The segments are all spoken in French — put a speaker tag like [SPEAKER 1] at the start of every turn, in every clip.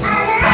[SPEAKER 1] I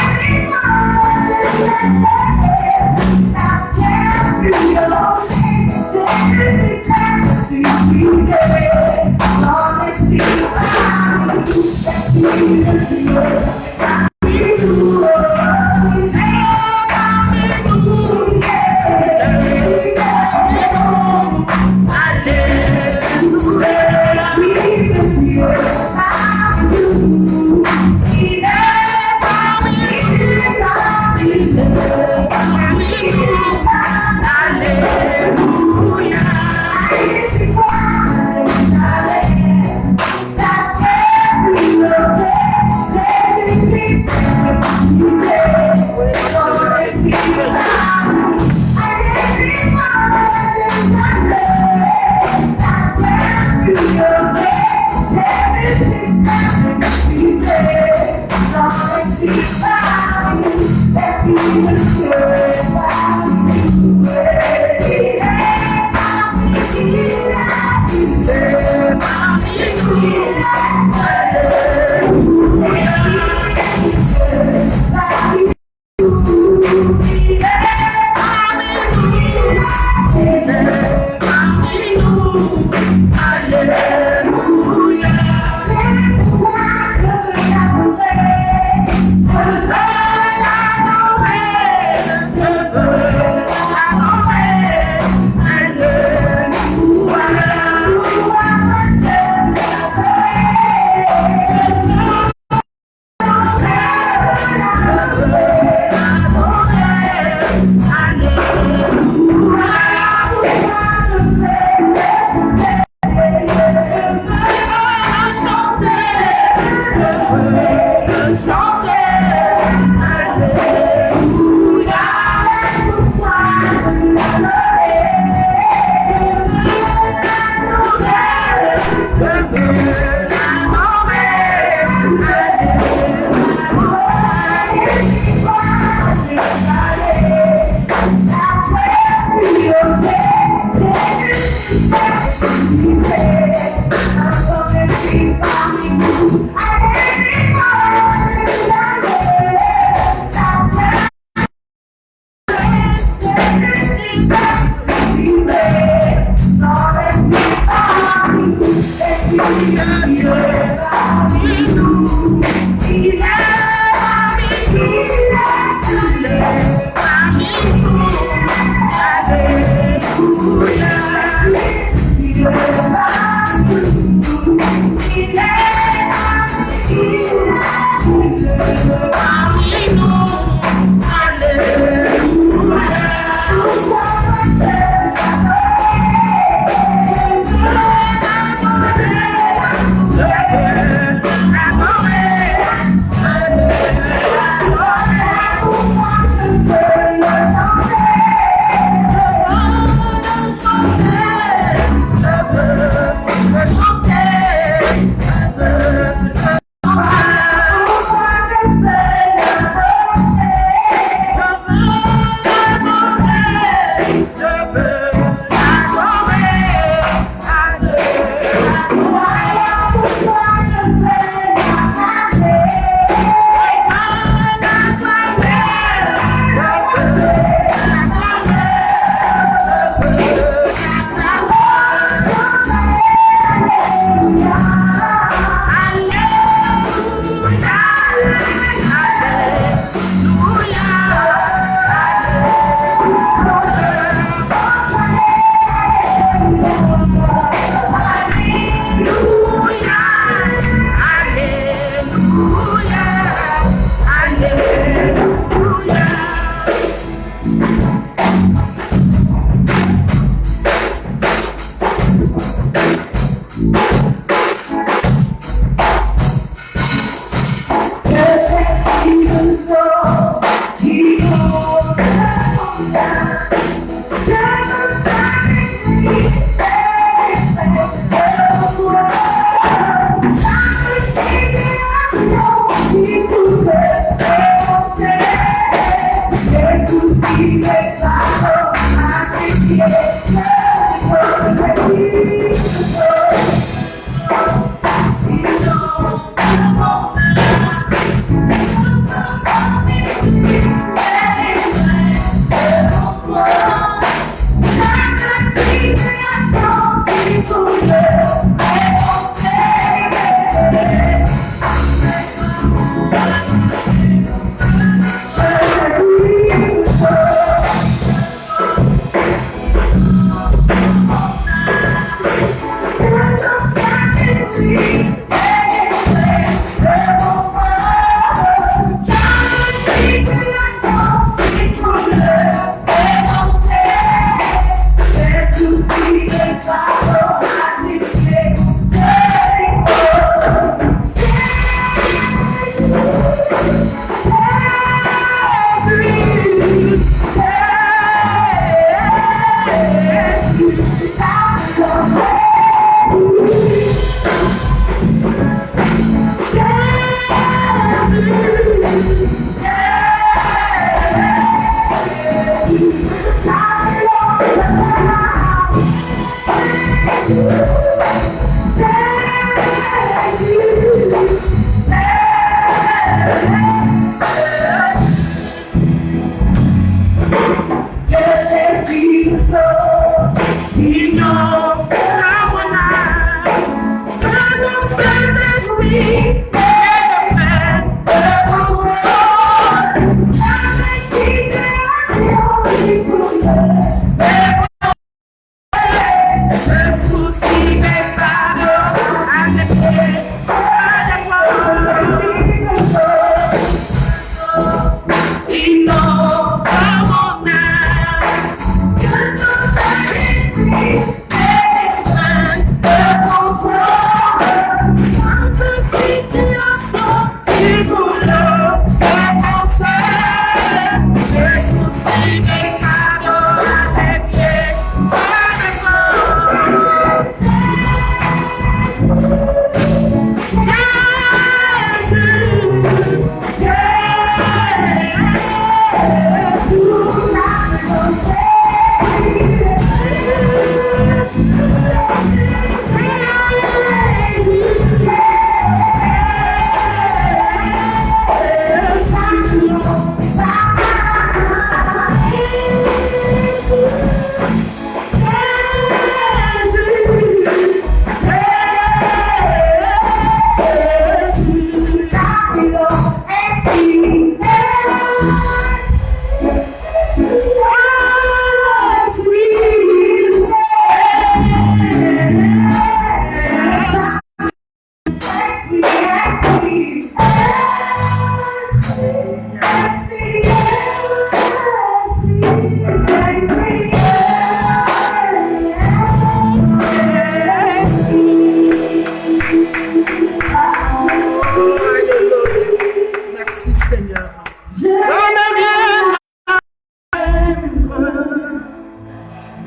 [SPEAKER 1] Seigneur. Je ne viens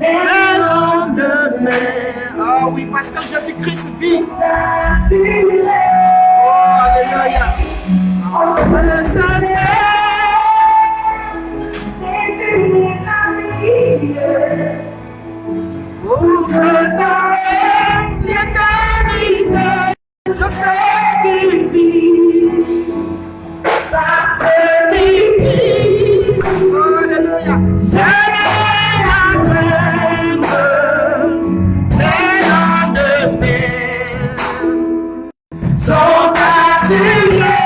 [SPEAKER 1] le lendemain. Oh oui, parce que Jésus-Christ vit. Oh, alléluia. Le Seigneur. Pour ce temps, l'éternité, je sais qu'il vit. Ça fait vivre. Oh, alléluia. Je n'ai la crainte, les lendemains sont assurés.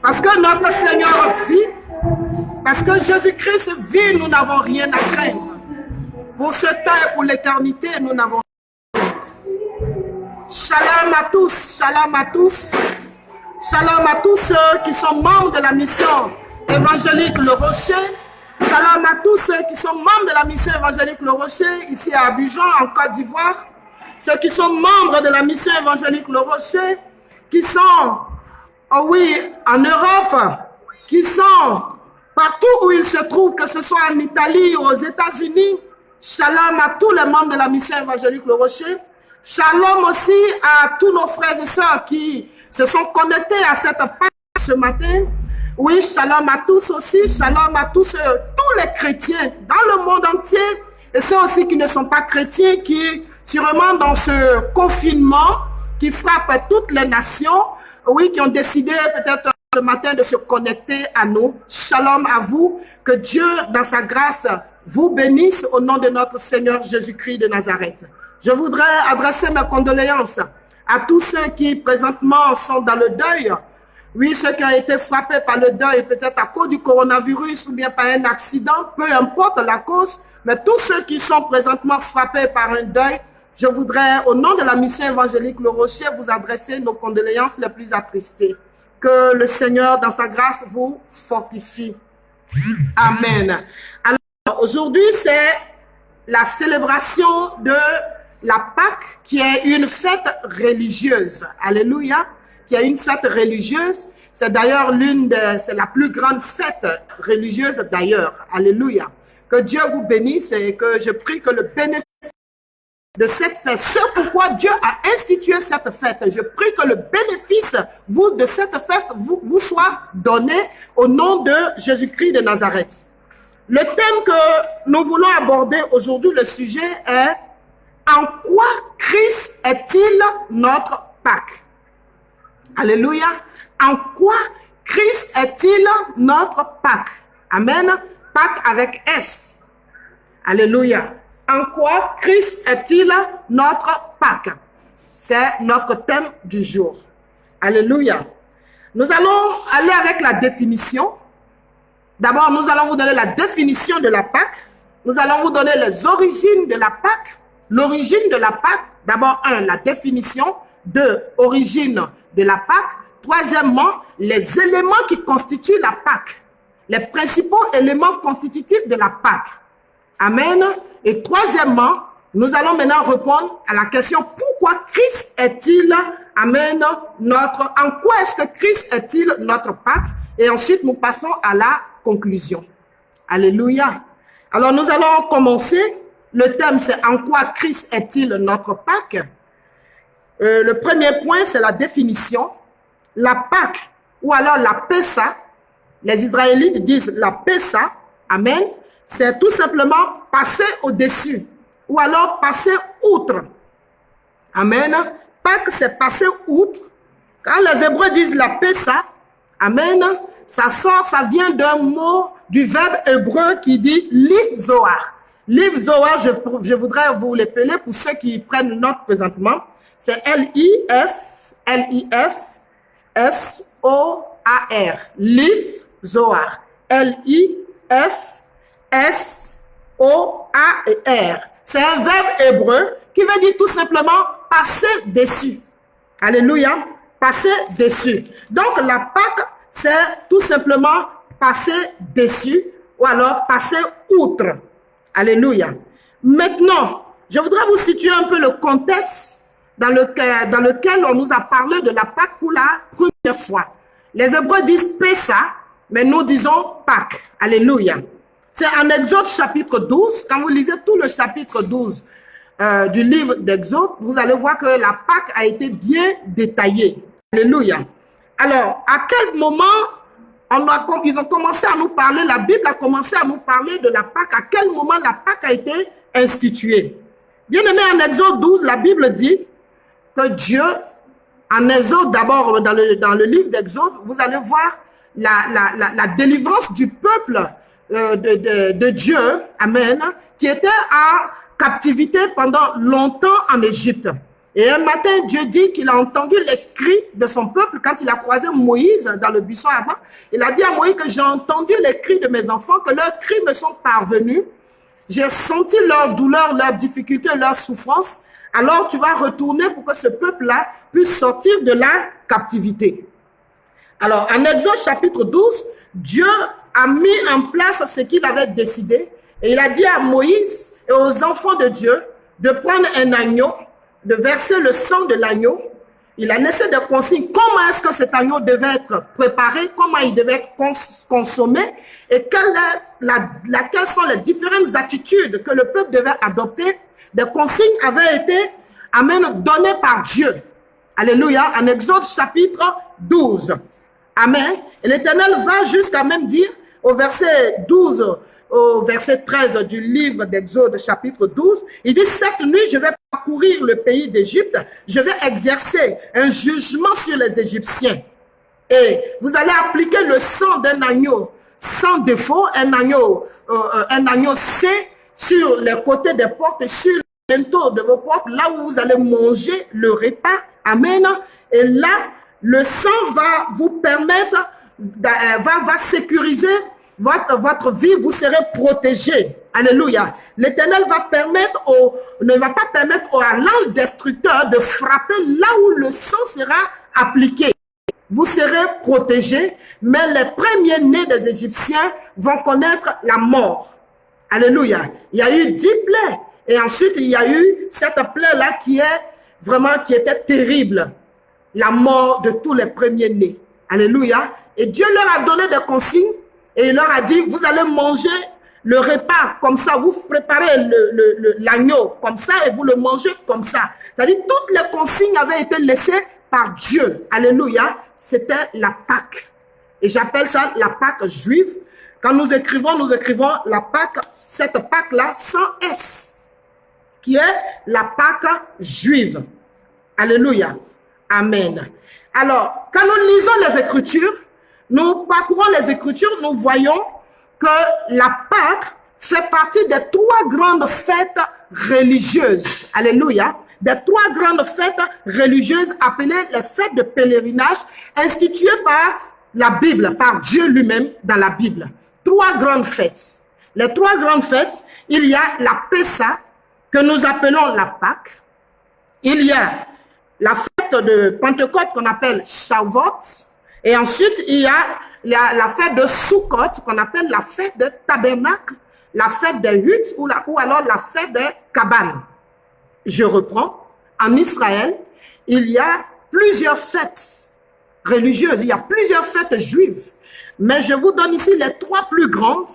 [SPEAKER 1] Parce que notre Seigneur vit, parce que Jésus-Christ vit, nous n'avons rien à craindre. Pour ce temps et pour l'éternité, nous n'avons rien à craindre. Shalom à tous, shalom à tous. Shalom à tous ceux qui sont membres de la mission évangélique Le Rocher. Shalom à tous ceux qui sont membres de la mission évangélique Le Rocher, ici à Abidjan, en Côte d'Ivoire. Ceux qui sont membres de la mission évangélique Le Rocher, qui sont... Oh oui, en Europe, qui sont partout où ils se trouvent, que ce soit en Italie ou aux États-Unis. Shalom à tous les membres de la mission évangélique Le Rocher. Shalom aussi à tous nos frères et sœurs qui se sont connectés à cette page ce matin. Oui, shalom à tous aussi. Shalom à tous les chrétiens dans le monde entier et ceux aussi qui ne sont pas chrétiens, qui sûrement dans ce confinement qui frappe toutes les nations, oui, qui ont décidé peut-être ce matin de se connecter à nous. Shalom à vous. Que Dieu, dans sa grâce, vous bénisse au nom de notre Seigneur Jésus-Christ de Nazareth. Je voudrais adresser mes condoléances à tous ceux qui présentement sont dans le deuil. Oui, ceux qui ont été frappés par le deuil, peut-être à cause du coronavirus ou bien par un accident, peu importe la cause, mais tous ceux qui sont présentement frappés par un deuil, je voudrais, au nom de la mission évangélique Le Rocher, vous adresser nos condoléances les plus attristées. Que le Seigneur, dans sa grâce, vous fortifie. Amen. Alors, aujourd'hui, c'est la célébration de la Pâque, qui est une fête religieuse. Alléluia. Qui est une fête religieuse. C'est d'ailleurs c'est la plus grande fête religieuse d'ailleurs. Alléluia. Que Dieu vous bénisse et que je prie que le bénéfice de cette fête, c'est pourquoi Dieu a institué cette fête. Je prie que le bénéfice de cette fête vous soit donné au nom de Jésus-Christ de Nazareth. Le thème que nous voulons aborder aujourd'hui, le sujet est « En quoi Christ est-il notre Pâque ?» Alléluia. En quoi Christ est-il notre Pâque? Amen. Pâque avec S. Alléluia. En quoi Christ est-il notre Pâque? C'est notre thème du jour. Alléluia. Nous allons aller avec la définition. D'abord, nous allons vous donner la définition de la Pâque. Nous allons vous donner les origines de la Pâque. L'origine de la Pâque. D'abord, la définition. 2, origine de la Pâque. Troisièmement, les éléments qui constituent la Pâque. Les principaux éléments constitutifs de la Pâque. Amen. Et troisièmement, nous allons maintenant répondre à la question pourquoi Christ est-il, amen, en quoi est-ce que Christ est-il notre Pâque? Et ensuite, nous passons à la conclusion. Alléluia. Alors, nous allons commencer. Le thème, c'est en quoi Christ est-il notre Pâque? Le premier point, c'est la définition. La Pâque, ou alors la Pessa, les Israélites disent la Pessa, amen, c'est tout simplement passer au-dessus, ou alors passer outre. Amen. Pâques, c'est passer outre. Quand les Hébreux disent la Pessa, amen, ça vient d'un mot, du verbe hébreu qui dit Lif Zohar. Lif Zohar, je voudrais vous l'épeler pour ceux qui prennent note présentement. C'est L-I-F-S-O-A-R. Lif Zohar. L-I-F-S-O-A-R. C'est un verbe hébreu qui veut dire tout simplement passer dessus. Alléluia. Passer dessus. Donc la Pâque, c'est tout simplement passer dessus ou alors passer outre. Alléluia. Maintenant, je voudrais vous situer un peu le contexte dans lequel on nous a parlé de la Pâque pour la première fois. Les Hébreux disent Pessa, mais nous disons Pâques. Alléluia. C'est en Exode chapitre 12. Quand vous lisez tout le chapitre 12 du livre d'Exode, vous allez voir que la Pâque a été bien détaillée. Alléluia. Alors, à quel moment ils ont commencé à nous parler, la Bible a commencé à nous parler de la Pâque, à quel moment la Pâque a été instituée? Bien aimé, en Exode 12, la Bible dit que Dieu, en Exode, d'abord dans le livre d'Exode, vous allez voir la délivrance du peuple de Dieu, amen, qui était en captivité pendant longtemps en Égypte. Et un matin, Dieu dit qu'il a entendu les cris de son peuple quand il a croisé Moïse dans le buisson avant. Il a dit à Moïse que j'ai entendu les cris de mes enfants, que leurs cris me sont parvenus. J'ai senti leur douleur, leur difficulté, leur souffrance. Alors tu vas retourner pour que ce peuple-là puisse sortir de la captivité. Alors, en Exode chapitre 12, Dieu a mis en place ce qu'il avait décidé. Et il a dit à Moïse et aux enfants de Dieu de prendre un agneau, de verser le sang de l'agneau. Il a laissé des consignes. Comment est-ce que cet agneau devait être préparé? Comment il devait être consommé? Et quelles sont les différentes attitudes que le peuple devait adopter? Des consignes avaient été données par Dieu. Alléluia. En Exode chapitre 12. Amen. Et l'Éternel va jusqu'à même dire au verset 12, au verset 13 du livre d'Exode chapitre 12, il dit, cette nuit, je vais parcourir le pays d'Égypte, je vais exercer un jugement sur les Égyptiens. Et vous allez appliquer le sang d'un agneau sans défaut, un agneau sain sur les côtés des portes, sur les linteaux de vos portes, là où vous allez manger le repas. Amen. Et là, le sang va vous permettre, va sécuriser votre vie, vous serez protégé. Alléluia. L'Éternel ne va pas permettre à l'ange destructeur de frapper là où le sang sera appliqué. Vous serez protégé, mais les premiers-nés des Égyptiens vont connaître la mort. Alléluia. Il y a eu 10 plaies. Et ensuite, il y a eu cette plaie-là qui était terrible. La mort de tous les premiers-nés. Alléluia. Et Dieu leur a donné des consignes. Et il leur a dit, vous allez manger le repas comme ça, vous préparez l'agneau comme ça et vous le mangez comme ça. C'est-à-dire toutes les consignes avaient été laissées par Dieu. Alléluia. C'était la Pâque. Et j'appelle ça la Pâque juive. Quand nous écrivons la Pâque, cette Pâque-là sans S, qui est la Pâque juive. Alléluia. Amen. Alors, quand nous lisons les Écritures, nous parcourons les Écritures, nous voyons que la Pâque fait partie des 3 grandes fêtes religieuses. Alléluia. Des 3 grandes fêtes religieuses appelées les fêtes de pèlerinage, instituées par la Bible, par Dieu lui-même dans la Bible. 3 grandes fêtes. Les 3 grandes fêtes, il y a la Pessa, que nous appelons la Pâque. Il y a la fête de Pentecôte qu'on appelle Shavuot. Et ensuite, il y a la fête de Sukkot qu'on appelle la fête de Tabernacle, la fête des huttes ou alors la fête des cabanes. Je reprends. En Israël, il y a plusieurs fêtes religieuses, il y a plusieurs fêtes juives. Mais je vous donne ici les 3 plus grandes.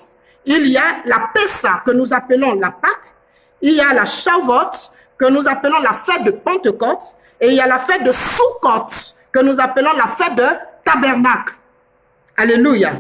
[SPEAKER 1] Il y a la Pessa que nous appelons la Pâque. Il y a la Shavuot que nous appelons la fête de Pentecôte. Et il y a la fête de Sukkot que nous appelons la fête de Tabernacle. Alléluia.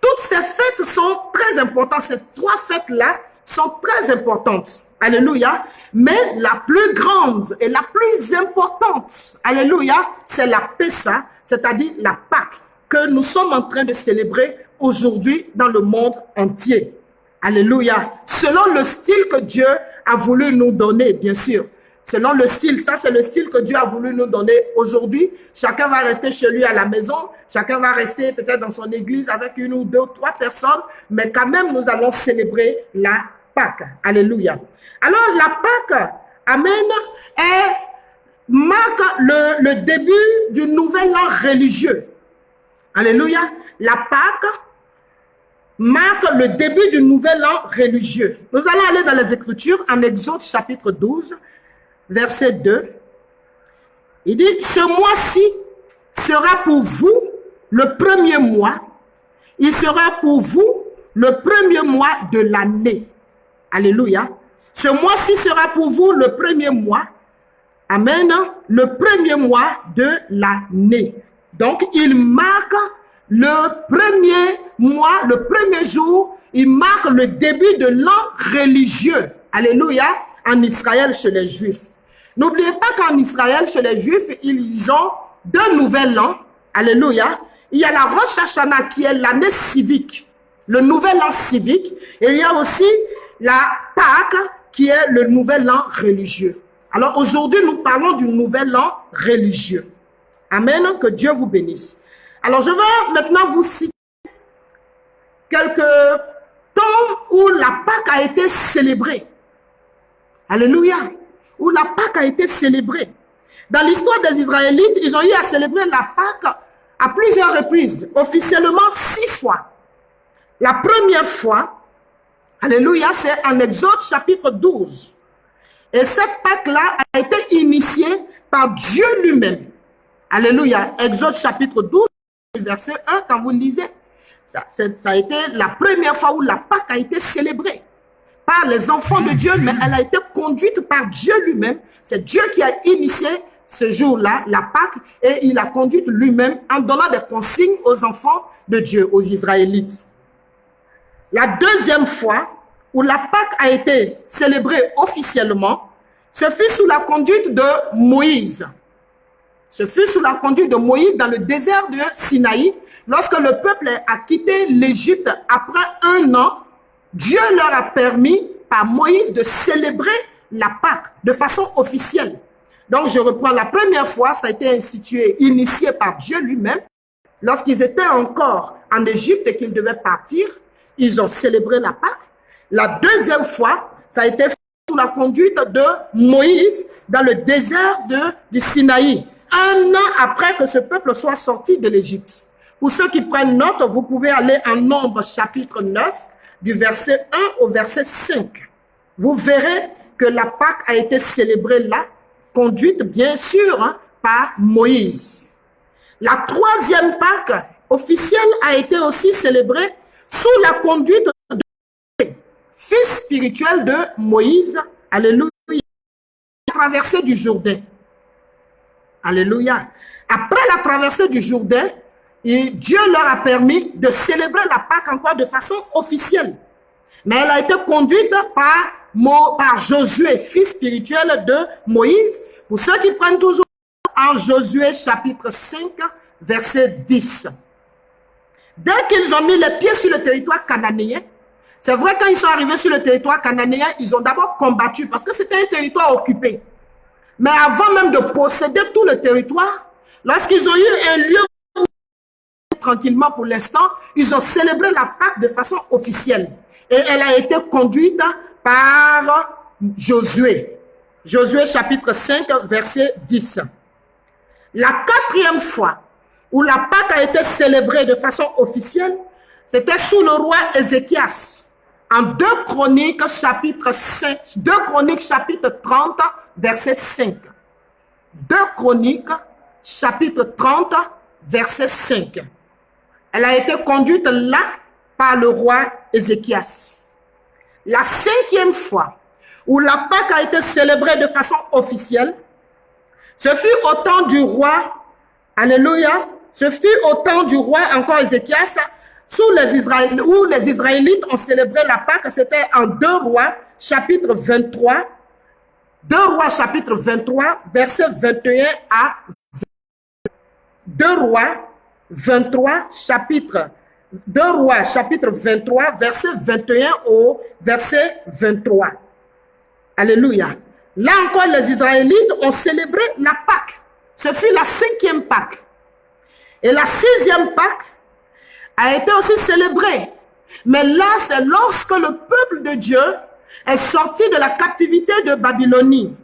[SPEAKER 1] Toutes ces fêtes sont très importantes. Ces 3 fêtes-là sont très importantes. Alléluia. Mais la plus grande et la plus importante, alléluia, c'est la Pessa, c'est-à-dire la Pâque, que nous sommes en train de célébrer aujourd'hui dans le monde entier. Alléluia. Selon le style que Dieu a voulu nous donner, bien sûr. Selon le style, ça c'est le style que Dieu a voulu nous donner aujourd'hui. Chacun va rester chez lui à la maison. Chacun va rester peut-être dans son église avec une ou deux ou trois personnes. Mais quand même, nous allons célébrer la Pâque. Alléluia. Alors, la Pâque, amen, marque le début du nouvel an religieux. Alléluia. La Pâque marque le début du nouvel an religieux. Nous allons aller dans les Écritures, en Exode chapitre 12, verset 2. Il dit, ce mois-ci sera pour vous le premier mois. Il sera pour vous le premier mois de l'année. Alléluia. Ce mois-ci sera pour vous le premier mois. Amen. Le premier mois de l'année. Donc, il marque le premier mois, le premier jour, il marque le début de l'an religieux. Alléluia. En Israël, chez les Juifs. N'oubliez pas qu'en Israël, chez les Juifs, ils ont deux nouvel an. Alléluia. Il y a la Rosh Hashanah qui est l'année civique, le nouvel an civique. Et il y a aussi la Pâque qui est le nouvel an religieux. Alors aujourd'hui, nous parlons du nouvel an religieux. Amen. Que Dieu vous bénisse. Alors je vais maintenant vous citer quelques temps où la Pâque a été célébrée. Alléluia. Où la Pâque a été célébrée. Dans l'histoire des Israélites, ils ont eu à célébrer la Pâque à plusieurs reprises, officiellement 6 fois. La première fois, alléluia, c'est en Exode chapitre 12. Et cette Pâque-là a été initiée par Dieu lui-même. Alléluia. Exode chapitre 12, verset 1, quand vous le lisez. Ça a été la première fois où la Pâque a été célébrée par les enfants de Dieu, mais elle a été conduite par Dieu lui-même. C'est Dieu qui a initié ce jour-là, la Pâque, et il a conduite lui-même en donnant des consignes aux enfants de Dieu, aux Israélites. La deuxième fois où la Pâque a été célébrée officiellement, ce fut sous la conduite de Moïse. Ce fut sous la conduite de Moïse dans le désert de Sinaï, lorsque le peuple a quitté l'Égypte après 1 an. Dieu leur a permis, par Moïse, de célébrer la Pâque de façon officielle. Donc, je reprends la première fois, ça a été institué, initié par Dieu lui-même. Lorsqu'ils étaient encore en Égypte et qu'ils devaient partir, ils ont célébré la Pâque. La deuxième fois, ça a été sous la conduite de Moïse dans le désert du Sinaï. 1 an après que ce peuple soit sorti de l'Égypte. Pour ceux qui prennent note, vous pouvez aller en Nombre chapitre 9, du verset 1 au verset 5. Vous verrez que la Pâque a été célébrée là, conduite bien sûr par Moïse. La troisième Pâque officielle a été aussi célébrée sous la conduite de fils spirituel de Moïse. Alléluia. La traversée du Jourdain. Alléluia. Après la traversée du Jourdain, et Dieu leur a permis de célébrer la Pâque encore de façon officielle. Mais elle a été conduite par Josué, fils spirituel de Moïse. Pour ceux qui prennent toujours en Josué chapitre 5, verset 10. Dès qu'ils ont mis les pieds sur le territoire cananéen, c'est vrai quand ils sont arrivés sur le territoire cananéen, ils ont d'abord combattu parce que c'était un territoire occupé. Mais avant même de posséder tout le territoire, lorsqu'ils ont eu un lieu tranquillement pour l'instant, ils ont célébré la Pâque de façon officielle. Et elle a été conduite par Josué. Josué chapitre 5, verset 10. La 4e fois où la Pâque a été célébrée de façon officielle, c'était sous le roi Ézéchias. En 2 Chroniques chapitre 5, 2 Chroniques chapitre 30, verset 5. 2 Chroniques chapitre 30, verset 5. Elle a été conduite là par le roi Ézéchias. La 5e fois où la Pâque a été célébrée de façon officielle, ce fut au temps du roi, alléluia, ce fut au temps du roi encore Ézéchias, où les Israélites ont célébré la Pâque, c'était en 2 Rois, chapitre 23. 2 Rois, chapitre 23, verset 21 à 2 Rois 23, chapitre 2 Rois, chapitre 23, verset 21 au verset 23. Alléluia. Là encore, les Israélites ont célébré la Pâque. Ce fut la 5e Pâque. Et la 6e Pâque a été aussi célébrée. Mais là, c'est lorsque le peuple de Dieu est sorti de la captivité de Babylonie.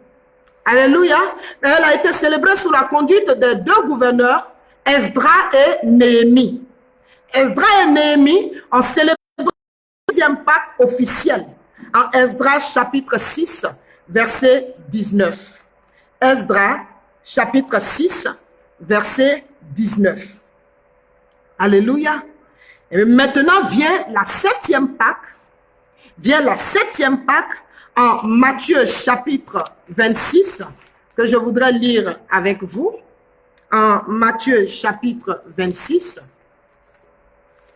[SPEAKER 1] Alléluia. Elle a été célébrée sous la conduite des 2 gouverneurs, Esdras et Néhémie. Esdras et Néhémie ont célébré la 6e Pâque officielle en Esdras chapitre 6, verset 19. Esdras chapitre 6, verset 19. Alléluia. Et maintenant vient la 7e Pâque. Vient la 7e Pâque en Matthieu chapitre 26, que je voudrais lire avec vous. En Matthieu chapitre 26,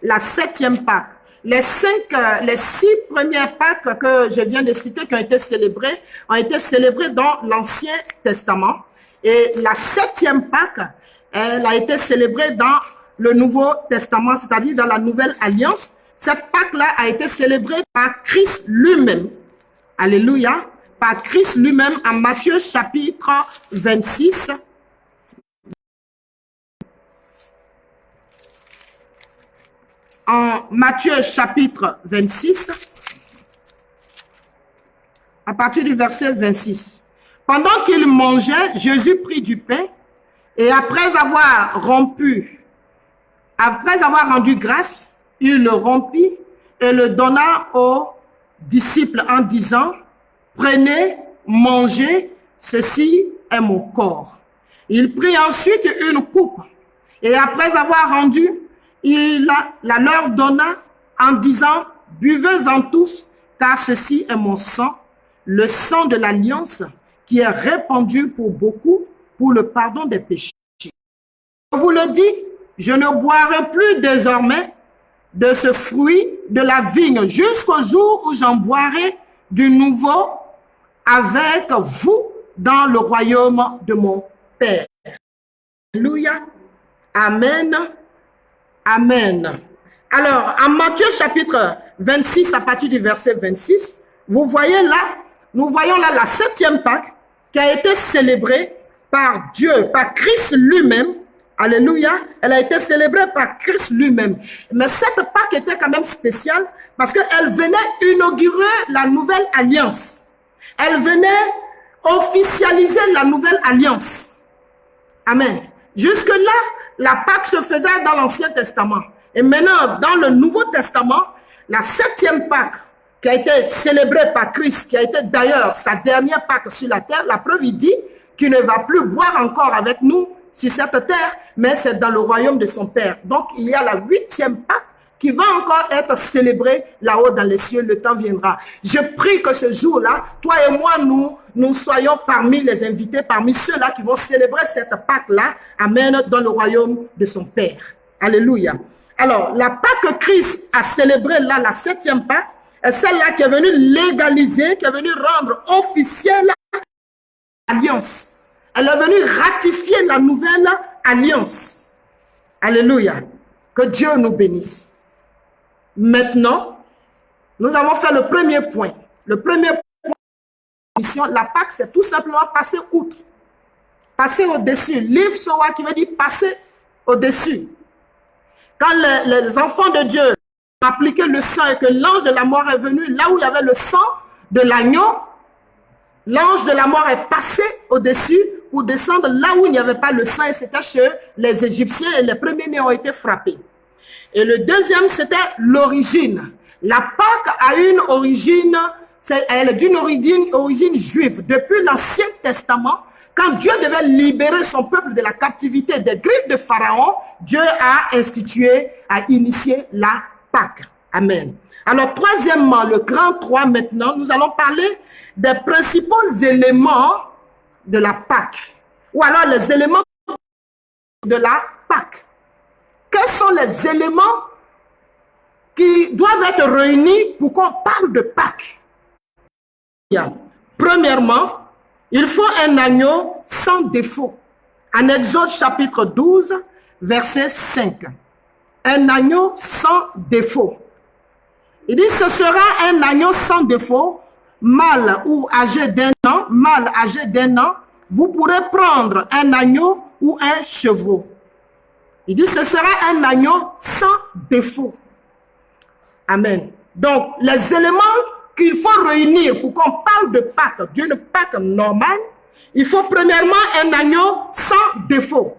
[SPEAKER 1] la 7e Pâque. Les 6 premières Pâques que je viens de citer qui ont été célébrées dans l'Ancien Testament. Et la 7e Pâque, elle a été célébrée dans le Nouveau Testament, c'est-à-dire dans la Nouvelle Alliance. Cette Pâque-là a été célébrée par Christ lui-même. Alléluia. Par Christ lui-même en Matthieu chapitre 26. En Matthieu chapitre 26, à partir du verset 26. Pendant qu'il mangeait, Jésus prit du pain et après avoir rendu grâce, il le rompit et le donna aux disciples en disant, prenez, mangez, ceci est mon corps. Il prit ensuite une coupe et après avoir rendu, il la leur donna en disant, buvez-en tous, car ceci est mon sang, le sang de l'alliance qui est répandu pour beaucoup pour le pardon des péchés. Je vous le dis, je ne boirai plus désormais de ce fruit de la vigne jusqu'au jour où j'en boirai du nouveau avec vous dans le royaume de mon Père. Alléluia. Amen. Amen. Alors, en Matthieu chapitre 26, à partir du verset 26, vous voyez là, nous voyons là la 7e Pâque qui a été célébrée par Dieu, par Christ lui-même. Alléluia. Elle a été célébrée par Christ lui-même. Mais cette Pâque était quand même spéciale parce qu'elle venait inaugurer la nouvelle alliance. Elle venait officialiser la nouvelle alliance. Amen. Jusque-là, la Pâque se faisait dans l'Ancien Testament. Et maintenant, dans le Nouveau Testament, la 7e Pâque qui a été célébrée par Christ, qui a été d'ailleurs sa dernière Pâque sur la terre, la preuve, il dit qu'il ne va plus boire encore avec nous sur cette terre, mais c'est dans le royaume de son Père. Donc, il y a la 8e Pâque qui va encore être célébrée là-haut dans les cieux, le temps viendra. Je prie que ce jour-là, toi et moi, nous soyons parmi les invités, parmi ceux-là qui vont célébrer cette Pâque-là, amen, dans le royaume de son Père. Alléluia. Alors, la Pâque que Christ a célébrée là, la 7e Pâque, est celle-là qui est venue légaliser, qui est venue rendre officielle l'alliance. Elle est venue ratifier la nouvelle alliance. Alléluia. Que Dieu nous bénisse. Maintenant, nous avons fait le premier point. Le premier point, la Pâque, c'est tout simplement passer outre. Passer au-dessus. Liv Sowa qui veut dire passer au-dessus. Quand les enfants de Dieu ont appliqué le sang et que l'ange de la mort est venu, là où il y avait le sang de l'agneau, l'ange de la mort est passé au-dessus pour descendre là où il n'y avait pas le sang, et c'était chez les Égyptiens, et les premiers-nés ont été frappés. Et le deuxième, c'était l'origine. La Pâque a une origine, elle est d'une origine juive. Depuis l'Ancien Testament, quand Dieu devait libérer son peuple de la captivité des griffes de Pharaon, Dieu a initié la Pâque. Amen. Alors, troisièmement, le grand 3 maintenant, nous allons parler des principaux éléments de la Pâque. Ou alors les éléments de la Pâque. Quels sont les éléments qui doivent être réunis pour qu'on parle de Pâque? Premièrement, il faut un agneau sans défaut. En Exode chapitre 12, verset 5. Un agneau sans défaut. Il dit, ce sera un agneau sans défaut, mâle ou âgé d'1 an, vous pourrez prendre un agneau ou un chevreau. Il dit, ce sera un agneau sans défaut. Amen. Donc, les éléments qu'il faut réunir pour qu'on parle de Pâques, d'une Pâques normale, il faut premièrement un agneau sans défaut.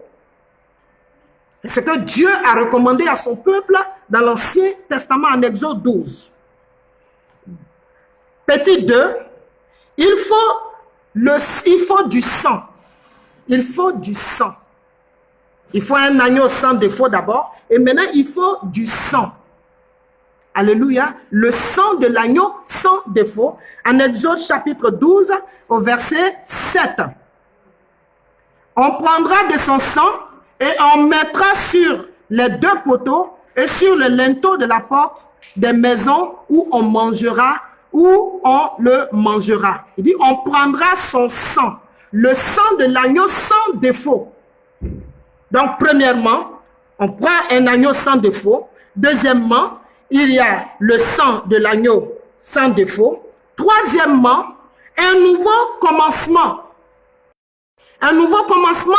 [SPEAKER 1] C'est ce que Dieu a recommandé à son peuple dans l'Ancien Testament en Exode 12. Petit 2, il faut du sang. Il faut du sang. Il faut un agneau sans défaut d'abord, et maintenant il faut du sang. Alléluia. Le sang de l'agneau sans défaut. En Exode chapitre 12, au verset 7. On prendra de son sang et on mettra sur les 2 poteaux et sur le linteau de la porte des maisons où on le mangera. Il dit, on prendra son sang, le sang de l'agneau sans défaut. Donc, premièrement, on prend un agneau sans défaut. Deuxièmement, il y a le sang de l'agneau sans défaut. Troisièmement, un nouveau commencement. Un nouveau commencement,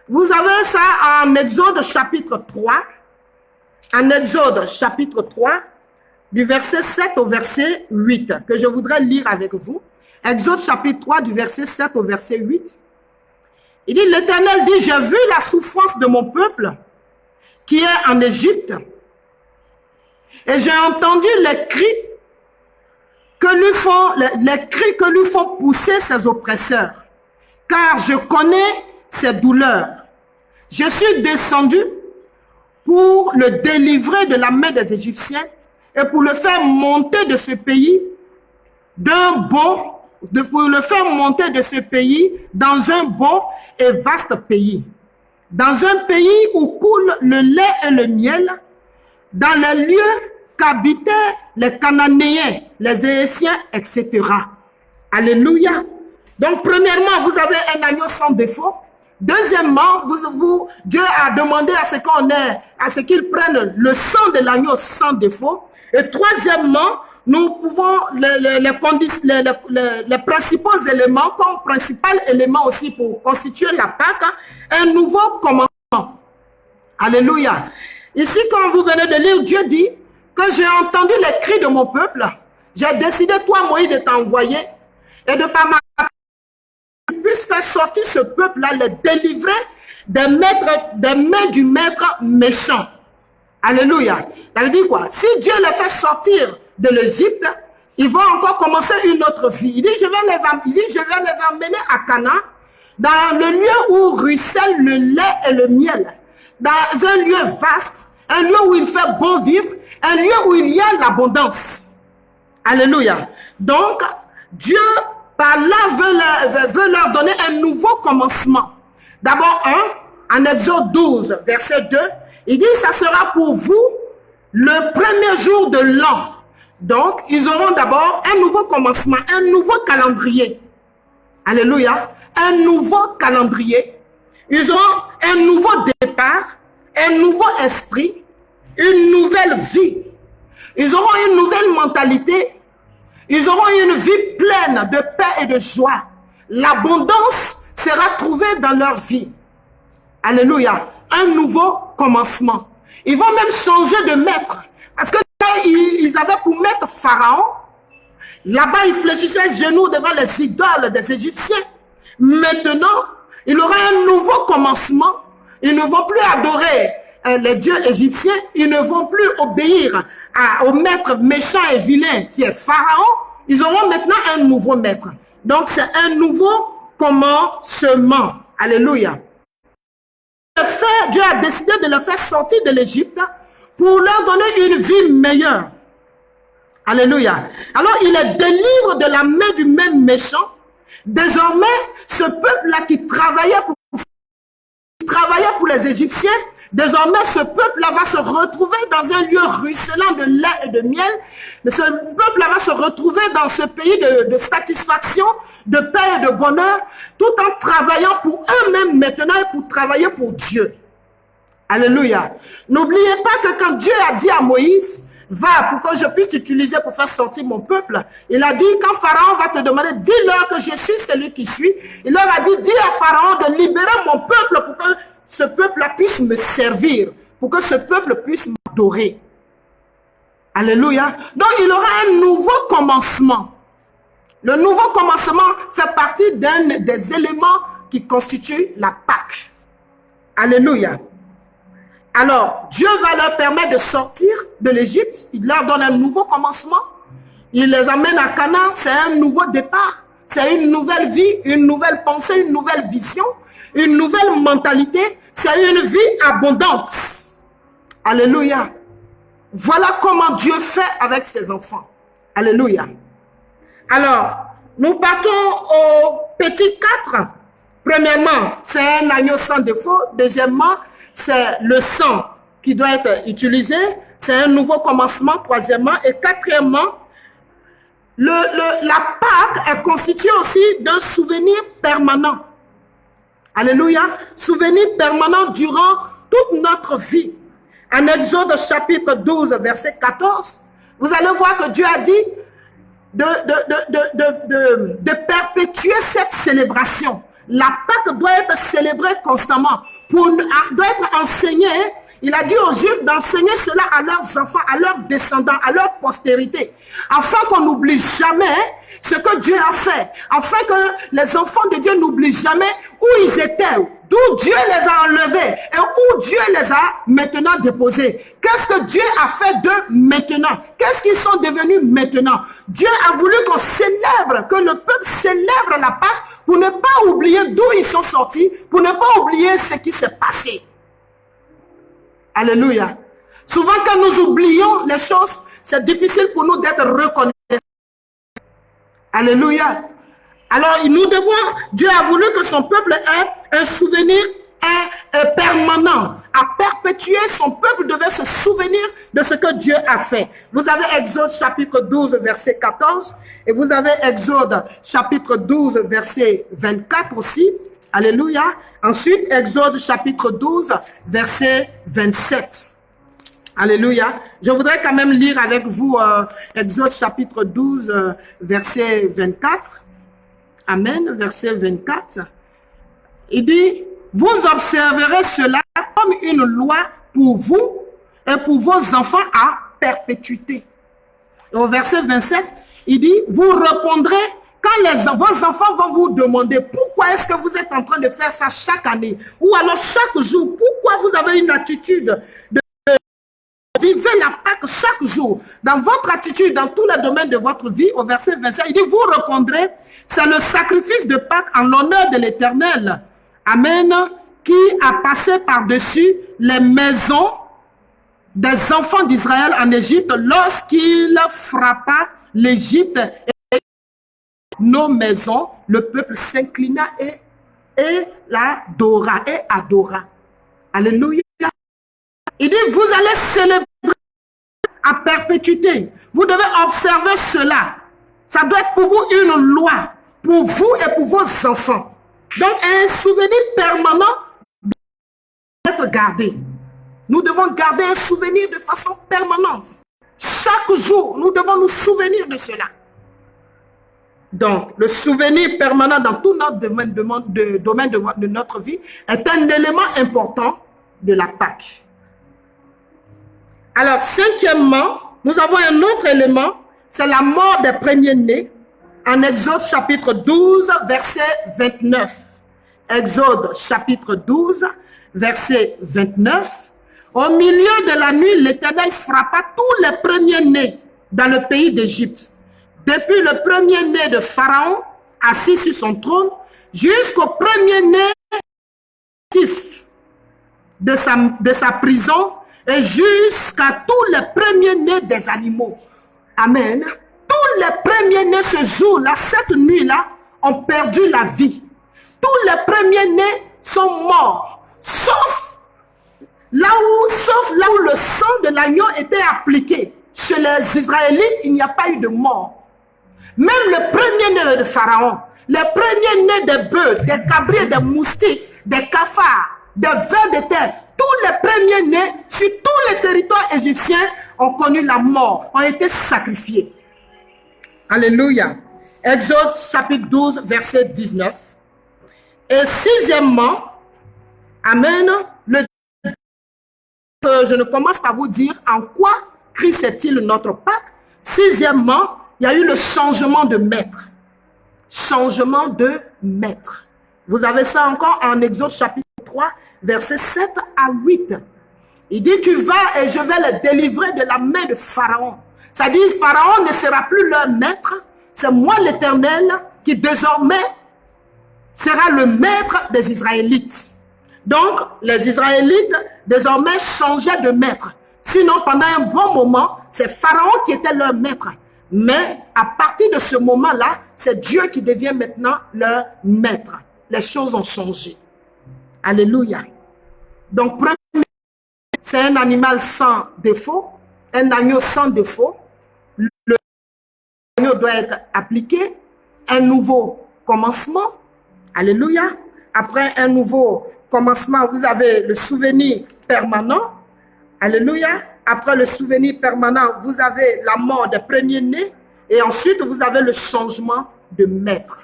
[SPEAKER 1] vous avez ça en Exode chapitre 3. En Exode chapitre 3, du verset 7 au verset 8, que je voudrais lire avec vous. Exode chapitre 3, du verset 7 au verset 8. Il dit, l'Éternel dit, j'ai vu la souffrance de mon peuple qui est en Égypte. Et j'ai entendu les cris que lui font pousser ses oppresseurs, car je connais ses douleurs. Je suis descendu pour le délivrer de la main des Égyptiens et pour le faire monter de ce pays dans un bon et vaste pays, dans un pays où coule le lait et le miel, dans les lieux qu'habitaient les Cananéens, les Égyptiens, etc. Alléluia. Donc, premièrement, vous avez un agneau sans défaut. Deuxièmement, Dieu a demandé à ce qu'ils prennent le sang de l'agneau sans défaut. Et troisièmement, nous pouvons, les principaux éléments, comme principal élément aussi pour constituer la Pâque, un nouveau commandement. Alléluia. Ici, quand vous venez de lire, Dieu dit que j'ai entendu les cris de mon peuple. J'ai décidé, toi, Moïse, de t'envoyer et de par ma puisse faire sortir ce peuple-là, les délivrer des mains du maître méchant. Alléluia. Ça veut dire quoi? Si Dieu les fait sortir de l'Égypte, ils vont encore commencer une autre vie. Il dit, je vais les emmener à Canaan, dans le lieu où ruisselle le lait et le miel, dans un lieu vaste, un lieu où il fait bon vivre, un lieu où il y a l'abondance. Alléluia. Donc, Dieu, par là, veut leur donner un nouveau commencement. D'abord, en Exode 12, verset 2, il dit, ça sera pour vous le premier jour de l'an. Donc, ils auront d'abord un nouveau commencement, un nouveau calendrier. Alléluia. Un nouveau calendrier. Ils auront un nouveau départ, un nouveau esprit, une nouvelle vie. Ils auront une nouvelle mentalité. Ils auront une vie pleine de paix et de joie. L'abondance sera trouvée dans leur vie. Alléluia. Un nouveau commencement. Ils vont même changer de maître. Parce que là, ils avaient pour maître Pharaon. Là-bas, ils fléchissaient les genoux devant les idoles des Égyptiens. Maintenant, il aura un nouveau commencement. Ils ne vont plus adorer les dieux égyptiens. Ils ne vont plus obéir au maître méchant et vilain qui est Pharaon. Ils auront maintenant un nouveau maître. Donc, c'est un nouveau commencement. Alléluia. Dieu a décidé de le faire sortir de l'Égypte pour leur donner une vie meilleure. Alléluia. Alors, il les délivre de la main du même méchant. Désormais, ce peuple-là qui travaillait pour pour les Égyptiens. Désormais, ce peuple-là va se retrouver dans un lieu ruisselant de lait et de miel. Mais ce peuple-là va se retrouver dans ce pays de satisfaction, de paix et de bonheur, tout en travaillant pour eux-mêmes maintenant et pour travailler pour Dieu. Alléluia. N'oubliez pas que quand Dieu a dit à Moïse, va pour que je puisse t'utiliser pour faire sortir mon peuple. Il a dit, quand Pharaon va te demander, dis-leur que je suis celui qui suis. Il leur a dit, dis à Pharaon de libérer mon peuple pour que ce peuple-là puisse me servir, pour que ce peuple puisse m'adorer. Alléluia. Donc, il aura un nouveau commencement. Le nouveau commencement fait partie d'un des éléments qui constituent la Pâque. Alléluia. Alors, Dieu va leur permettre de sortir de l'Égypte. Il leur donne un nouveau commencement. Il les amène à Canaan. C'est un nouveau départ. C'est une nouvelle vie, une nouvelle pensée, une nouvelle vision, une nouvelle mentalité. C'est une vie abondante. Alléluia. Voilà comment Dieu fait avec ses enfants. Alléluia. Alors, nous partons au petit 4. Premièrement, c'est un agneau sans défaut. Deuxièmement, c'est le sang qui doit être utilisé. C'est un nouveau commencement. Troisièmement. Et quatrièmement, la Pâque est constituée aussi d'un souvenir permanent. Alléluia. Souvenir permanent durant toute notre vie. En Exode chapitre 12, verset 14, vous allez voir que Dieu a dit de perpétuer cette célébration. La Pâque doit être célébrée constamment, doit être enseignée. Il a dit aux Juifs d'enseigner cela à leurs enfants, à leurs descendants, à leur postérité, afin qu'on n'oublie jamais ce que Dieu a fait, afin que les enfants de Dieu n'oublient jamais où ils étaient, d'où Dieu les a enlevés et où Dieu les a maintenant déposés. Qu'est-ce que Dieu a fait d'eux maintenant? Qu'est-ce qu'ils sont devenus maintenant? Dieu a voulu qu'on célèbre, que le peuple célèbre la Pâque pour ne pas oublier d'où ils sont sortis, pour ne pas oublier ce qui s'est passé. Alléluia. Souvent, quand nous oublions les choses, c'est difficile pour nous d'être reconnaissants. Alléluia. Alors, nous devons, Dieu a voulu que son peuple ait un souvenir permanent. À perpétuer, son peuple devait se souvenir de ce que Dieu a fait. Vous avez Exode chapitre 12, verset 14. Et vous avez Exode chapitre 12, verset 24 aussi. Alléluia. Ensuite, Exode chapitre 12, verset 27. Alléluia. Je voudrais quand même lire avec vous Exode chapitre 12, verset 24. Amen. Verset 24. Il dit, vous observerez cela comme une loi pour vous et pour vos enfants à perpétuité. Et au verset 27, il dit, vous répondrez quand vos enfants vont vous demander pourquoi est-ce que vous êtes en train de faire ça chaque année ou alors chaque jour, pourquoi vous avez une attitude de vivre la Pâque chaque jour, dans votre attitude, dans tous les domaines de votre vie. Au verset 27, il dit, vous répondrez, c'est le sacrifice de Pâque en l'honneur de l'Éternel. Amen. Qui a passé par-dessus les maisons des enfants d'Israël en Égypte lorsqu'il frappa l'Égypte et nos maisons, le peuple s'inclina et l'adora et adora. Alléluia. Il dit, vous allez célébrer à perpétuité. Vous devez observer cela. Ça doit être pour vous une loi, pour vous et pour vos enfants. Donc, un souvenir permanent doit être gardé. Nous devons garder un souvenir de façon permanente. Chaque jour, nous devons nous souvenir de cela. Donc, le souvenir permanent dans tout notre domaine de notre vie est un élément important de la Pâque. Alors, cinquièmement, nous avons un autre élément, c'est la mort des premiers-nés en Exode chapitre 12, verset 29. Exode chapitre 12, verset 29. Au milieu de la nuit, l'Éternel frappa tous les premiers-nés dans le pays d'Égypte, depuis le premier-né de Pharaon, assis sur son trône, jusqu'au premier-né de sa prison, et jusqu'à tous les premiers-nés des animaux. Amen. Tous les premiers-nés ce jour-là, cette nuit-là, ont perdu la vie. Tous les premiers-nés sont morts, sauf sauf là où le sang de l'agneau était appliqué, chez les Israélites, il n'y a pas eu de mort. Même le premier-né de Pharaon, les premiers-nés des bœufs, des cabriers, des moustiques, des cafards, des vers de terre, tous les premiers-nés sur tous les territoires égyptiens ont connu la mort, ont été sacrifiés. Alléluia. Exode chapitre 12, verset 19. Et sixièmement, amen, je ne commence pas à vous dire en quoi Christ est-il notre Pâque. Sixièmement, il y a eu le changement de maître. Changement de maître. Vous avez ça encore en Exode chapitre 3, versets 7 à 8. Il dit, tu vas et je vais les délivrer de la main de Pharaon. C'est-à-dire, Pharaon ne sera plus leur maître. C'est moi l'Éternel qui désormais sera le maître des Israélites. Donc, les Israélites désormais changeaient de maître. Sinon, pendant un bon moment, c'est Pharaon qui était leur maître. Mais à partir de ce moment-là, c'est Dieu qui devient maintenant leur maître. Les choses ont changé. Alléluia. Donc, premier, c'est un animal sans défaut, un agneau sans défaut. L'agneau doit être appliqué. Un nouveau commencement. Alléluia. Après un nouveau commencement, vous avez le souvenir permanent. Alléluia. Après le souvenir permanent, vous avez la mort des premiers-nés. Et ensuite, vous avez le changement de maître.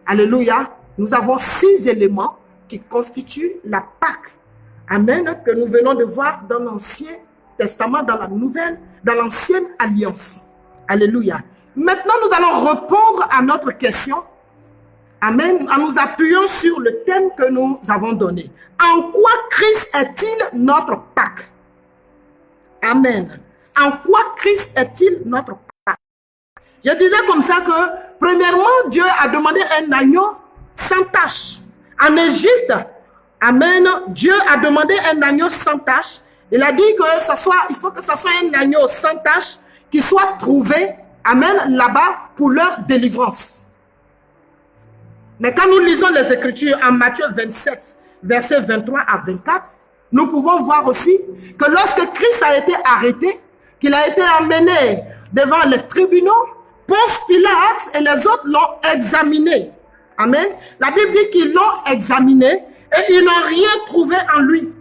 [SPEAKER 1] Alléluia. Nous avons 6 éléments qui constituent la Pâque. Amen. Que nous venons de voir dans l'Ancien Testament, dans l'Ancienne Alliance. Alléluia. Maintenant, nous allons répondre à notre question. Amen. En nous appuyant sur le thème que nous avons donné. En quoi Christ est-il notre Pâque? Amen. En quoi Christ est-il notre Pâque? Je disais comme ça que, premièrement, Dieu a demandé un agneau sans tache. En Égypte, amen, Dieu a demandé un agneau sans tache. Il a dit que il faut que ce soit un agneau sans tache qui soit trouvé, amen, là-bas pour leur délivrance. Mais quand nous lisons les Écritures en Matthieu 27, versets 23 à 24, nous pouvons voir aussi que lorsque Christ a été arrêté, qu'il a été emmené devant les tribunaux, Ponce Pilate et les autres l'ont examiné. Amen. La Bible dit qu'ils l'ont examiné et ils n'ont rien trouvé en lui.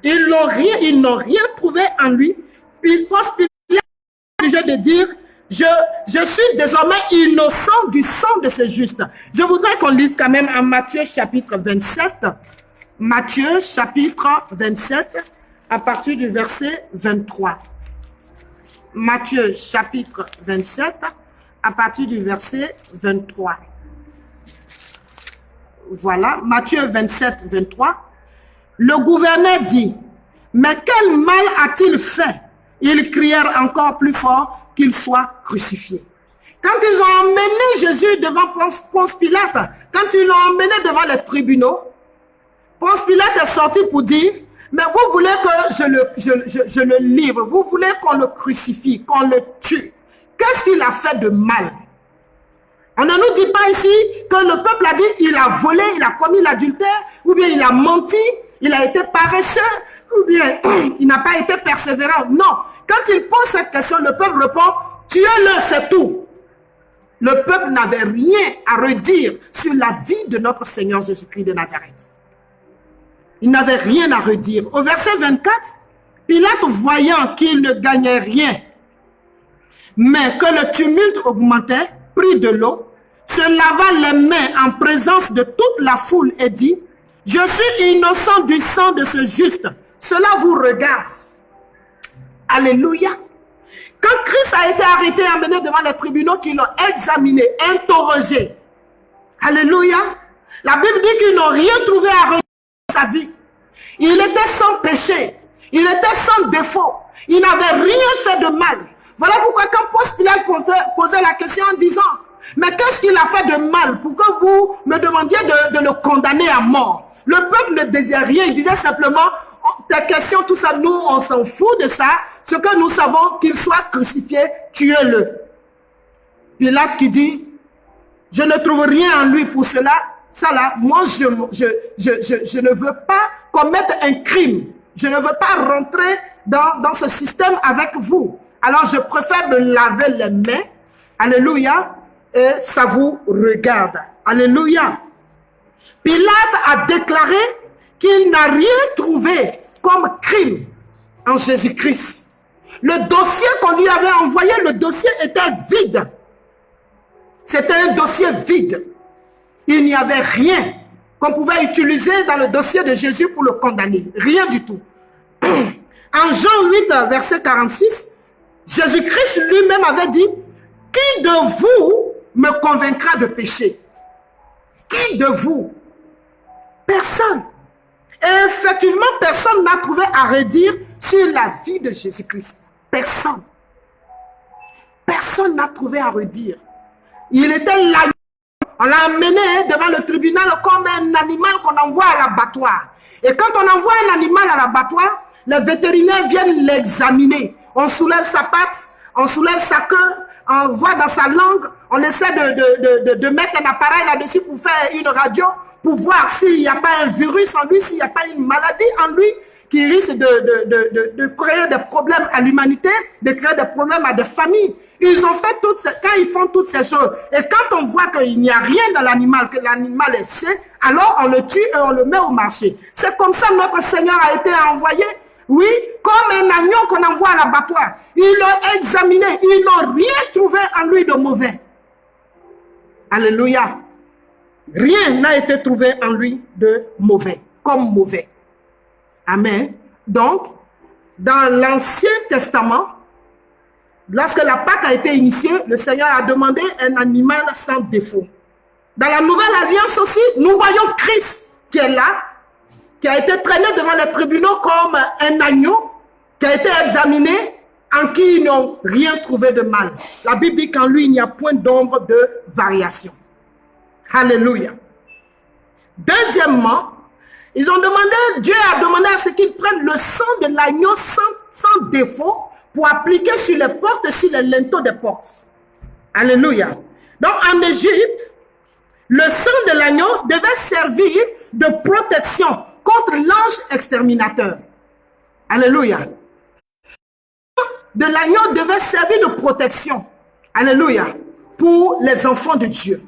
[SPEAKER 1] Ils n'ont rien trouvé en lui. Puis Ponce Pilate est obligé de dire, je suis désormais innocent du sang de ce juste. Je voudrais qu'on lise quand même en Matthieu chapitre 27. Matthieu chapitre 27 à partir du verset 23. Matthieu chapitre 27 à partir du verset 23. Voilà, Matthieu 27, 23. Le gouverneur dit, mais quel mal a-t-il fait? Ils crièrent encore plus fort qu'il soit crucifié. Quand ils ont emmené Jésus devant Ponce Pilate, quand ils l'ont emmené devant les tribunaux, Ponce Pilate est sorti pour dire, mais vous voulez que je le livre, vous voulez qu'on le crucifie, qu'on le tue. Qu'est-ce qu'il a fait de mal? On ne nous dit pas ici que le peuple a dit, il a volé, il a commis l'adultère, ou bien il a menti, il a été paresseux, ou bien il n'a pas été persévérant. Non, quand il pose cette question, le peuple répond, tuez-le, c'est tout. Le peuple n'avait rien à redire sur la vie de notre Seigneur Jésus-Christ de Nazareth. Il n'avait rien à redire. Au verset 24, Pilate, voyant qu'il ne gagnait rien, mais que le tumulte augmentait, prit de l'eau, se lava les mains en présence de toute la foule et dit, je suis innocent du sang de ce juste. Cela vous regarde. Alléluia. Quand Christ a été arrêté et emmené devant les tribunaux qui l'ont examiné, interrogé. Alléluia. La Bible dit qu'ils n'ont rien trouvé à redire dans sa vie. Il était sans péché. Il était sans défaut. Il n'avait rien fait de mal. Voilà pourquoi quand Ponce Pilate posait la question en disant, mais qu'est-ce qu'il a fait de mal pour que vous me demandiez de le condamner à mort? Le peuple ne disait rien, il disait simplement, tes questions, tout ça, nous, on s'en fout de ça. Ce que nous savons, qu'il soit crucifié, tuez-le. Pilate qui dit, je ne trouve rien en lui pour cela. Ça là, moi, je ne veux pas commettre un crime. je ne veux pas rentrer dans ce système avec vous. Alors, je préfère me laver les mains. Alléluia. Et ça vous regarde. Alléluia. Pilate a déclaré qu'il n'a rien trouvé comme crime en Jésus-Christ. Le dossier qu'on lui avait envoyé, le dossier était vide. C'était un dossier vide. Il n'y avait rien qu'on pouvait utiliser dans le dossier de Jésus pour le condamner. Rien du tout. En Jean 8, verset 46, Jésus-Christ lui-même avait dit, « Qui de vous me convaincra de péché? » Qui de vous? Personne. Et effectivement, personne n'a trouvé à redire sur la vie de Jésus-Christ. Personne. Personne n'a trouvé à redire. Il était l'agneau. On l'a amené devant le tribunal comme un animal qu'on envoie à l'abattoir. Et quand on envoie un animal à l'abattoir, les vétérinaires viennent l'examiner. On soulève sa patte, on soulève sa queue, on voit dans sa langue, on essaie de mettre un appareil là-dessus pour faire une radio, pour voir s'il n'y a pas un virus en lui, s'il n'y a pas une maladie en lui qui risque de créer des problèmes à l'humanité, de créer des problèmes à des familles. Ils ont fait quand ils font toutes ces choses, et quand on voit qu'il n'y a rien dans l'animal, que l'animal est sain, alors on le tue et on le met au marché. C'est comme ça que notre Seigneur a été envoyé, oui, comme un agneau qu'on envoie à l'abattoir. Ils l'ont examiné, ils n'ont rien trouvé en lui de mauvais. Alléluia. Rien n'a été trouvé en lui de mauvais, comme mauvais. Amen. Donc, dans l'Ancien Testament, lorsque la Pâque a été initiée, le Seigneur a demandé un animal sans défaut. Dans la Nouvelle Alliance aussi, nous voyons Christ qui est là, qui a été traîné devant les tribunaux comme un agneau, qui a été examiné, en qui ils n'ont rien trouvé de mal. La Bible dit qu'en lui, il n'y a point d'ombre de variation. Alléluia. Deuxièmement, ils ont demandé, Dieu a demandé à ce qu'ils prennent le sang de l'agneau sans défaut pour appliquer sur les portes et sur les linteaux des portes. Alléluia. Donc en Égypte, le sang de l'agneau devait servir de protection contre l'ange exterminateur. Alléluia. Le sang de l'agneau devait servir de protection. Alléluia. Pour les enfants de Dieu.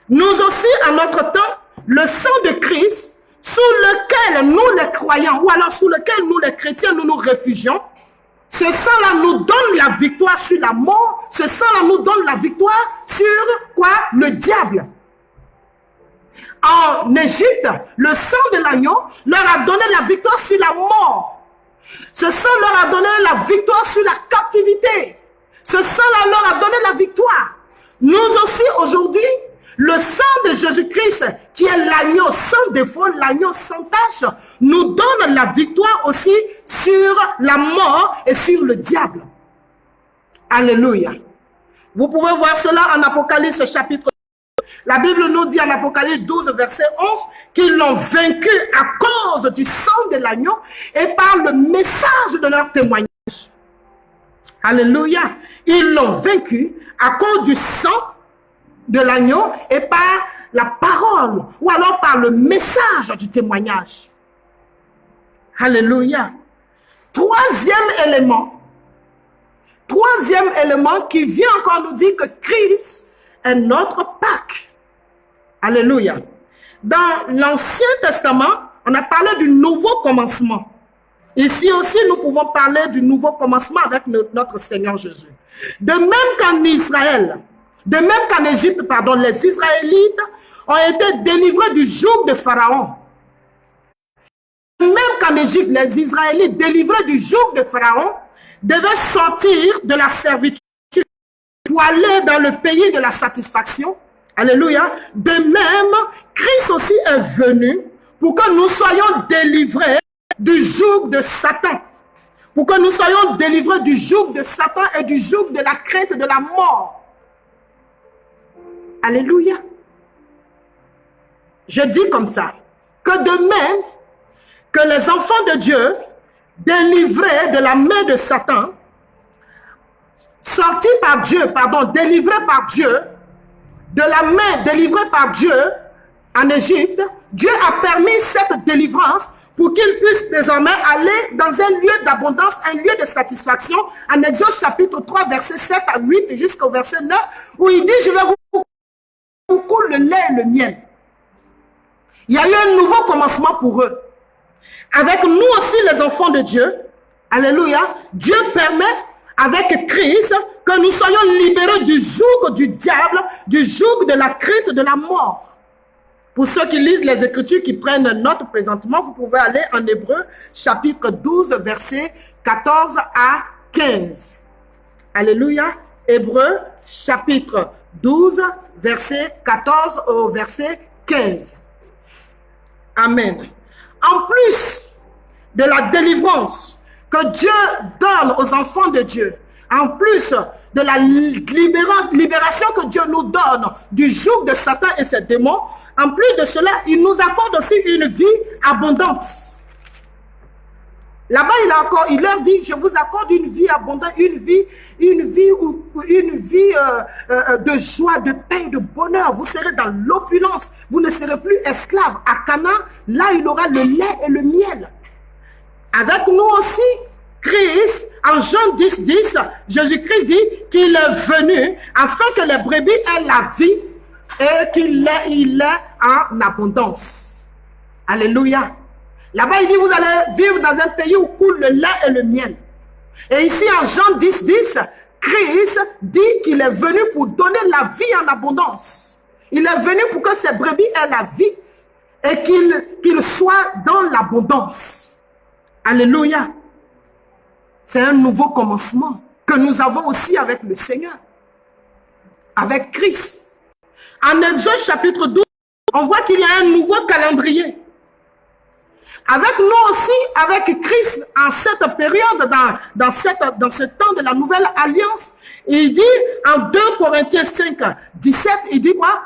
[SPEAKER 1] Nous aussi, à notre temps, le sang de Christ, sous lequel nous les croyants, ou alors sous lequel nous les chrétiens, nous nous réfugions, ce sang-là nous donne la victoire sur la mort, ce sang-là nous donne la victoire sur quoi? Le diable. En Égypte, le sang de l'agneau leur a donné la victoire sur la mort. Ce sang leur a donné la victoire sur la captivité. Ce sang-là leur a donné la victoire. Nous aussi, aujourd'hui, le sang de Jésus-Christ, qui est l'agneau sans défaut, l'agneau sans tache, nous donne la victoire aussi sur la mort et sur le diable. Alléluia. Vous pouvez voir cela en Apocalypse chapitre 2. La Bible nous dit en Apocalypse 12, verset 11, qu'ils l'ont vaincu à cause du sang de l'agneau et par le message de leur témoignage. Alléluia. Ils l'ont vaincu à cause du sang de l'agneau et par la parole ou alors par le message du témoignage. Alléluia. Troisième élément qui vient encore nous dire que Christ est notre Pâque. Alléluia. Dans l'Ancien Testament, on a parlé du nouveau commencement. Ici aussi, nous pouvons parler du nouveau commencement avec notre Seigneur Jésus. De même qu'en Israël, de même qu'en Égypte, les Israélites ont été délivrés du joug de Pharaon. Même qu'en Égypte, les Israélites délivrés du joug de Pharaon devaient sortir de la servitude pour aller dans le pays de la satisfaction. Alléluia. De même, Christ aussi est venu pour que nous soyons délivrés du joug de Satan. Pour que nous soyons délivrés du joug de Satan et du joug de la crainte de la mort. Alléluia. Je dis comme ça, que de même que les enfants de Dieu, délivrés de la main de Satan, sortis par Dieu, délivrés par Dieu, de la main délivrée par Dieu en Égypte, Dieu a permis cette délivrance pour qu'ils puissent désormais aller dans un lieu d'abondance, un lieu de satisfaction. En Exode chapitre 3, verset 7 à 8 jusqu'au verset 9, où il dit, je vais vous couler le lait et le miel. Il y a eu un nouveau commencement pour eux. Avec nous aussi, les enfants de Dieu, alléluia, Dieu permet avec Christ que nous soyons libérés du joug du diable, du joug de la crainte de la mort. Pour ceux qui lisent les Écritures, qui prennent note présentement, vous pouvez aller en Hébreu, chapitre 12, versets 14 à 15. Alléluia. Hébreu, chapitre 12, verset 14 au verset 15. Amen. En plus de la délivrance que Dieu donne aux enfants de Dieu, en plus de la libération que Dieu nous donne du joug de Satan et ses démons, en plus de cela, il nous accorde aussi une vie abondante. Là-bas, il leur dit, je vous accorde une vie abondante, une vie de joie, de paix, de bonheur. Vous serez dans l'opulence, vous ne serez plus esclaves. À Canaan, là, il aura le lait et le miel. Avec nous aussi, Christ, en Jean 10, 10, Jésus-Christ dit qu'il est venu afin que les brebis aient la vie et qu'il est en abondance. Alléluia. Là-bas, il dit, vous allez vivre dans un pays où coule le lait et le miel. Et ici, en Jean 10, 10, Christ dit qu'il est venu pour donner la vie en abondance. Il est venu pour que ces brebis aient la vie et qu'il soit dans l'abondance. Alléluia. C'est un nouveau commencement que nous avons aussi avec le Seigneur, avec Christ. En Exode chapitre 12, on voit qu'il y a un nouveau calendrier. Avec nous aussi, avec Christ, en cette période, dans ce temps de la nouvelle alliance, il dit en 2 Corinthiens 5, 17, il dit quoi?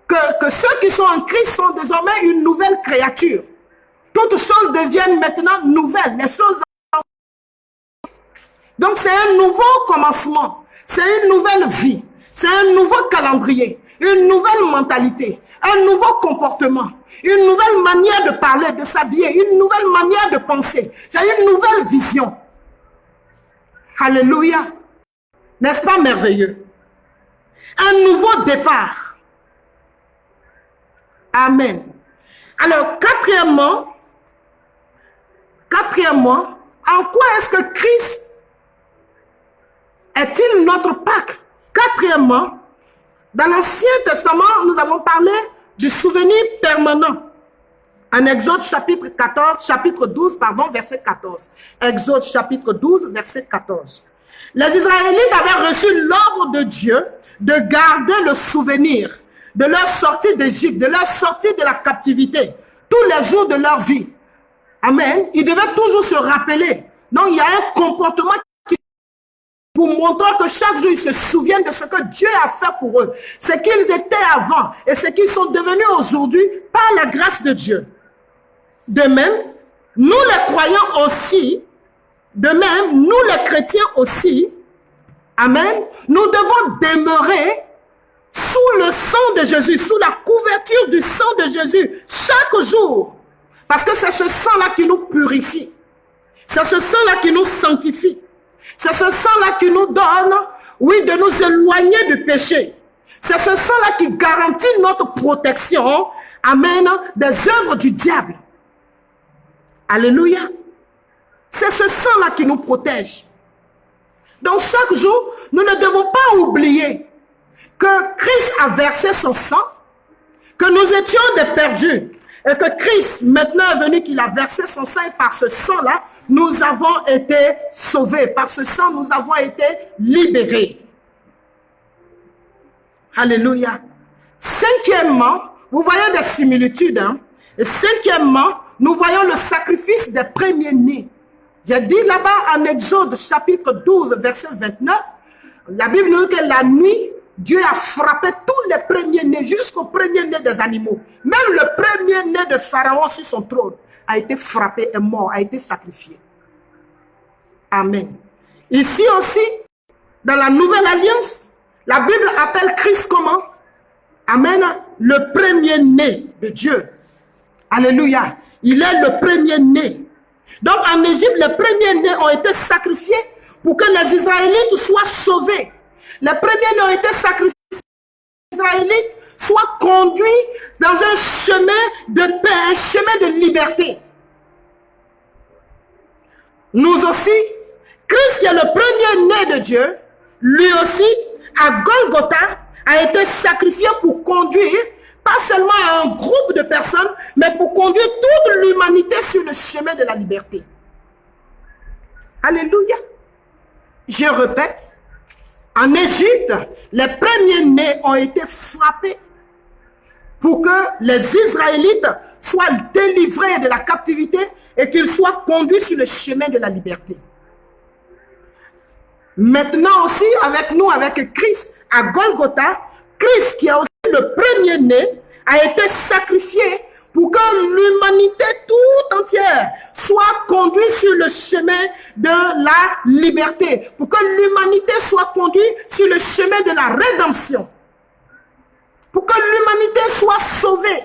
[SPEAKER 1] Que ceux qui sont en Christ sont désormais une nouvelle créature. Toutes choses deviennent maintenant nouvelles. Les choses. Donc c'est un nouveau commencement, c'est une nouvelle vie, c'est un nouveau calendrier, une nouvelle mentalité, un nouveau comportement, une nouvelle manière de parler, de s'habiller, une nouvelle manière de penser. C'est une nouvelle vision. Alléluia. N'est-ce pas merveilleux? Un nouveau départ. Amen. Alors, quatrièmement, en quoi est-ce que Christ est-il notre Pâques? Quatrièmement, dans l'Ancien Testament, nous avons parlé du souvenir permanent. En Exode chapitre 12, verset 14. Exode chapitre 12, verset 14. Les Israélites avaient reçu l'ordre de Dieu de garder le souvenir de leur sortie d'Égypte, de leur sortie de la captivité, tous les jours de leur vie. Amen. Ils devaient toujours se rappeler. Donc, il y a un comportement pour montrer que chaque jour, ils se souviennent de ce que Dieu a fait pour eux. Ce qu'ils étaient avant et ce qu'ils sont devenus aujourd'hui par la grâce de Dieu. De même, nous les croyants aussi, de même, nous les chrétiens aussi, amen, nous devons demeurer sous le sang de Jésus, sous la couverture du sang de Jésus, chaque jour. Parce que c'est ce sang-là qui nous purifie. C'est ce sang-là qui nous sanctifie. C'est ce sang-là qui nous donne, oui, de nous éloigner du péché. C'est ce sang-là qui garantit notre protection, amen, des œuvres du diable. Alléluia. C'est ce sang-là qui nous protège. Donc chaque jour, nous ne devons pas oublier que Christ a versé son sang, que nous étions des perdus, et que Christ maintenant est venu, qu'il a versé son sang, et par ce sang-là, nous avons été sauvés. Par ce sang, nous avons été libérés. Alléluia. Cinquièmement, vous voyez des similitudes. Hein? Et cinquièmement, nous voyons le sacrifice des premiers-nés. J'ai dit là-bas en Exode chapitre 12, verset 29, la Bible nous dit que la nuit, Dieu a frappé tous les premiers-nés, jusqu'au premier-né des animaux. Même le premier-né de Pharaon sur son trône a été frappé et mort, a été sacrifié. Amen. Ici aussi, dans la nouvelle alliance, la Bible appelle Christ comment? Amen. Le premier-né de Dieu. Alléluia. il est le premier-né. Donc en Égypte, les premiers-nés ont été sacrifiés pour que les Israélites soient sauvés. Les premiers-nés ont été sacrifiés pour que les Israélites soient conduits dans un chemin de paix, un chemin de liberté. Nous aussi, Christ qui est le premier-né de Dieu, lui aussi, à Golgotha, a été sacrifié pour conduire pas seulement un groupe de personnes, mais pour conduire toute l'humanité sur le chemin de la liberté. Alléluia. Je répète, en Égypte, les premiers-nés ont été frappés pour que les Israélites soient délivrés de la captivité et qu'ils soient conduits sur le chemin de la liberté. Maintenant aussi, avec nous, avec Christ, à Golgotha, Christ qui est aussi le premier-né, a été sacrifié pour que l'humanité tout entière soit conduite sur le chemin de la liberté, pour que l'humanité soit conduite sur le chemin de la rédemption, pour que l'humanité soit sauvée.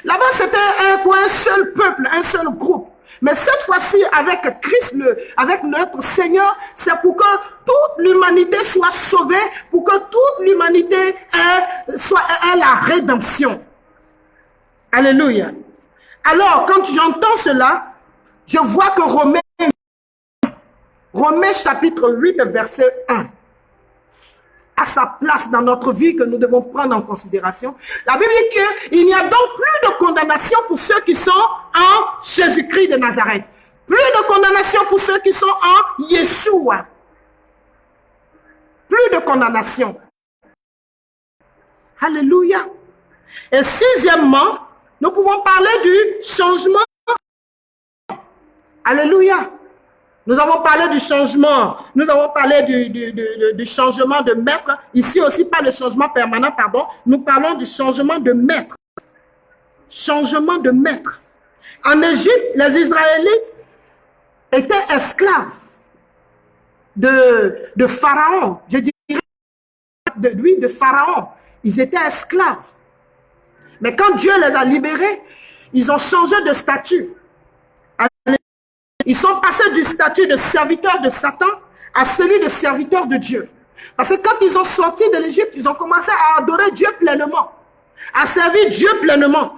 [SPEAKER 1] Là-bas, c'était pour un seul peuple, un seul groupe. Mais cette fois-ci, avec Christ, avec notre Seigneur, c'est pour que toute l'humanité soit sauvée, pour que toute l'humanité ait la rédemption. Alléluia. Alors, quand j'entends cela, je vois que Romains chapitre 8, verset 1, à sa place dans notre vie que nous devons prendre en considération. La Bible dit qu'il n'y a donc plus de condamnation pour ceux qui sont en Jésus-Christ de Nazareth. Plus de condamnation pour ceux qui sont en Yeshua. Plus de condamnation. Alléluia. Et sixièmement, nous pouvons parler du changement. Alléluia. Nous avons parlé du changement. Nous avons parlé du changement de maître. Ici aussi, pas le changement permanent, pardon. Nous parlons du changement de maître. Changement de maître. En Égypte, les Israélites étaient esclaves de Pharaon. Je dirais de Pharaon. Ils étaient esclaves. Mais quand Dieu les a libérés, ils ont changé de statut. Ils sont passés du statut de serviteur de Satan à celui de serviteur de Dieu. Parce que quand ils ont sorti de l'Égypte, ils ont commencé à adorer Dieu pleinement, à servir Dieu pleinement.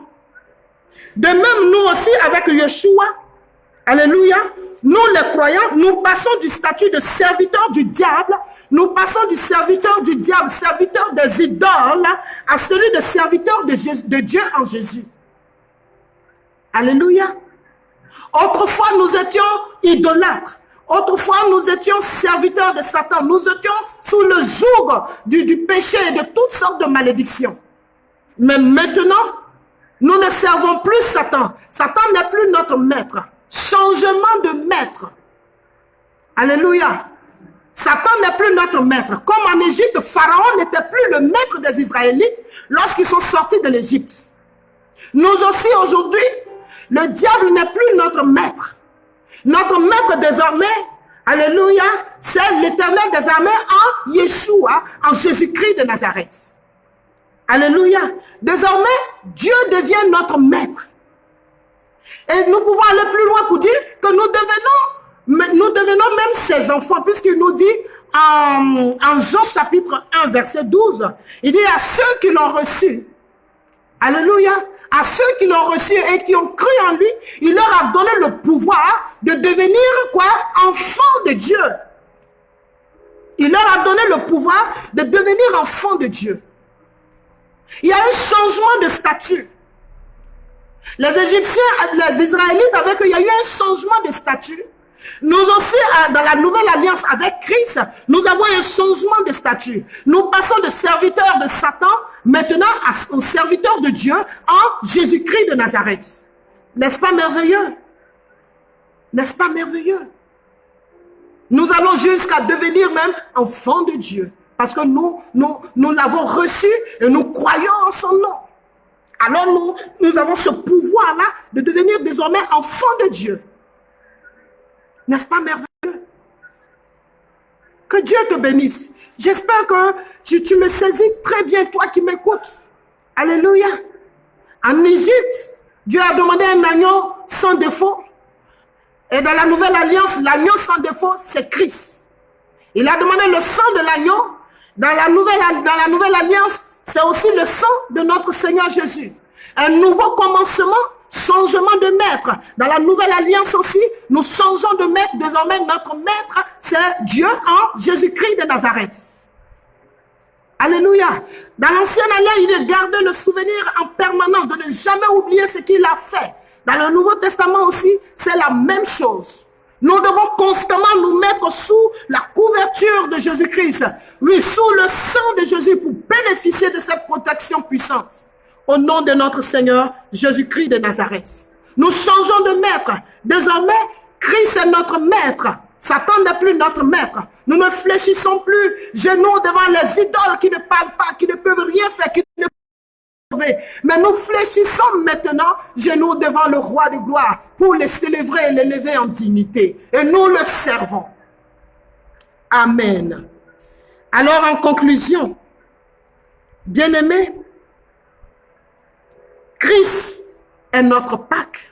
[SPEAKER 1] De même, nous aussi, avec Yeshua, alléluia, nous les croyants, nous passons du statut de serviteur du diable, nous passons du serviteur du diable, serviteur des idoles, à celui de serviteur de Dieu en Jésus. Alléluia. Autrefois, nous étions idolâtres. Autrefois, nous étions serviteurs de Satan. Nous étions sous le joug du péché et de toutes sortes de malédictions. Mais maintenant, nous ne servons plus Satan. Satan n'est plus notre maître. Changement de maître. Alléluia. Satan n'est plus notre maître. Comme en Égypte, Pharaon n'était plus le maître des Israélites lorsqu'ils sont sortis de l'Égypte. Nous aussi, aujourd'hui, le diable n'est plus notre maître. Notre maître désormais, alléluia, c'est l'Éternel des armées en Yeshua, en Jésus-Christ de Nazareth. Alléluia. Désormais, Dieu devient notre maître. Et nous pouvons aller plus loin pour dire que nous devenons même ses enfants, puisqu'il nous dit en Jean chapitre 1, verset 12, il dit à ceux qui l'ont reçu, alléluia, à ceux qui l'ont reçu et qui ont cru en lui, il leur a donné le pouvoir de devenir quoi? Enfants de Dieu. Il leur a donné le pouvoir de devenir enfants de Dieu. Il y a un changement de statut. Les Égyptiens, les Israélites, avec eux, il y a eu un changement de statut. Nous aussi, dans la nouvelle alliance avec Christ, nous avons un changement de statut. Nous passons de serviteurs de Satan maintenant aux serviteurs de Dieu en Jésus-Christ de Nazareth. N'est-ce pas merveilleux? N'est-ce pas merveilleux? Nous allons jusqu'à devenir même enfants de Dieu. Parce que nous l'avons reçu et nous croyons en son nom. Alors nous avons ce pouvoir-là de devenir désormais enfants de Dieu. N'est-ce pas merveilleux? Que Dieu te bénisse. J'espère que tu me saisis très bien, toi qui m'écoutes. Alléluia. En Égypte, Dieu a demandé un agneau sans défaut. Et dans la nouvelle alliance, l'agneau sans défaut, c'est Christ. Il a demandé le sang de l'agneau. Dans la nouvelle alliance, c'est aussi le sang de notre Seigneur Jésus. Un nouveau commencement, changement de maître. Dans la nouvelle alliance aussi, nous changeons de maître. Désormais, notre maître, c'est Dieu en Jésus-Christ de Nazareth. Alléluia. Dans l'ancienne alliance, il gardait le souvenir en permanence de ne jamais oublier ce qu'il a fait. Dans le Nouveau Testament aussi, c'est la même chose. Nous devons constamment nous mettre sous la couverture de Jésus-Christ. Oui, sous le sang de Jésus pour bénéficier de cette protection puissante. Au nom de notre Seigneur Jésus-Christ de Nazareth. Nous changeons de maître. Désormais, Christ est notre maître. Satan n'est plus notre maître. Nous ne fléchissons plus genoux devant les idoles qui ne parlent pas, qui ne peuvent rien faire, qui ne peuvent sauver. Mais nous fléchissons maintenant genoux devant le roi de gloire pour le célébrer et l'élever en dignité. Et nous le servons. Amen. Alors en conclusion, bien-aimés, Christ est notre Pâques.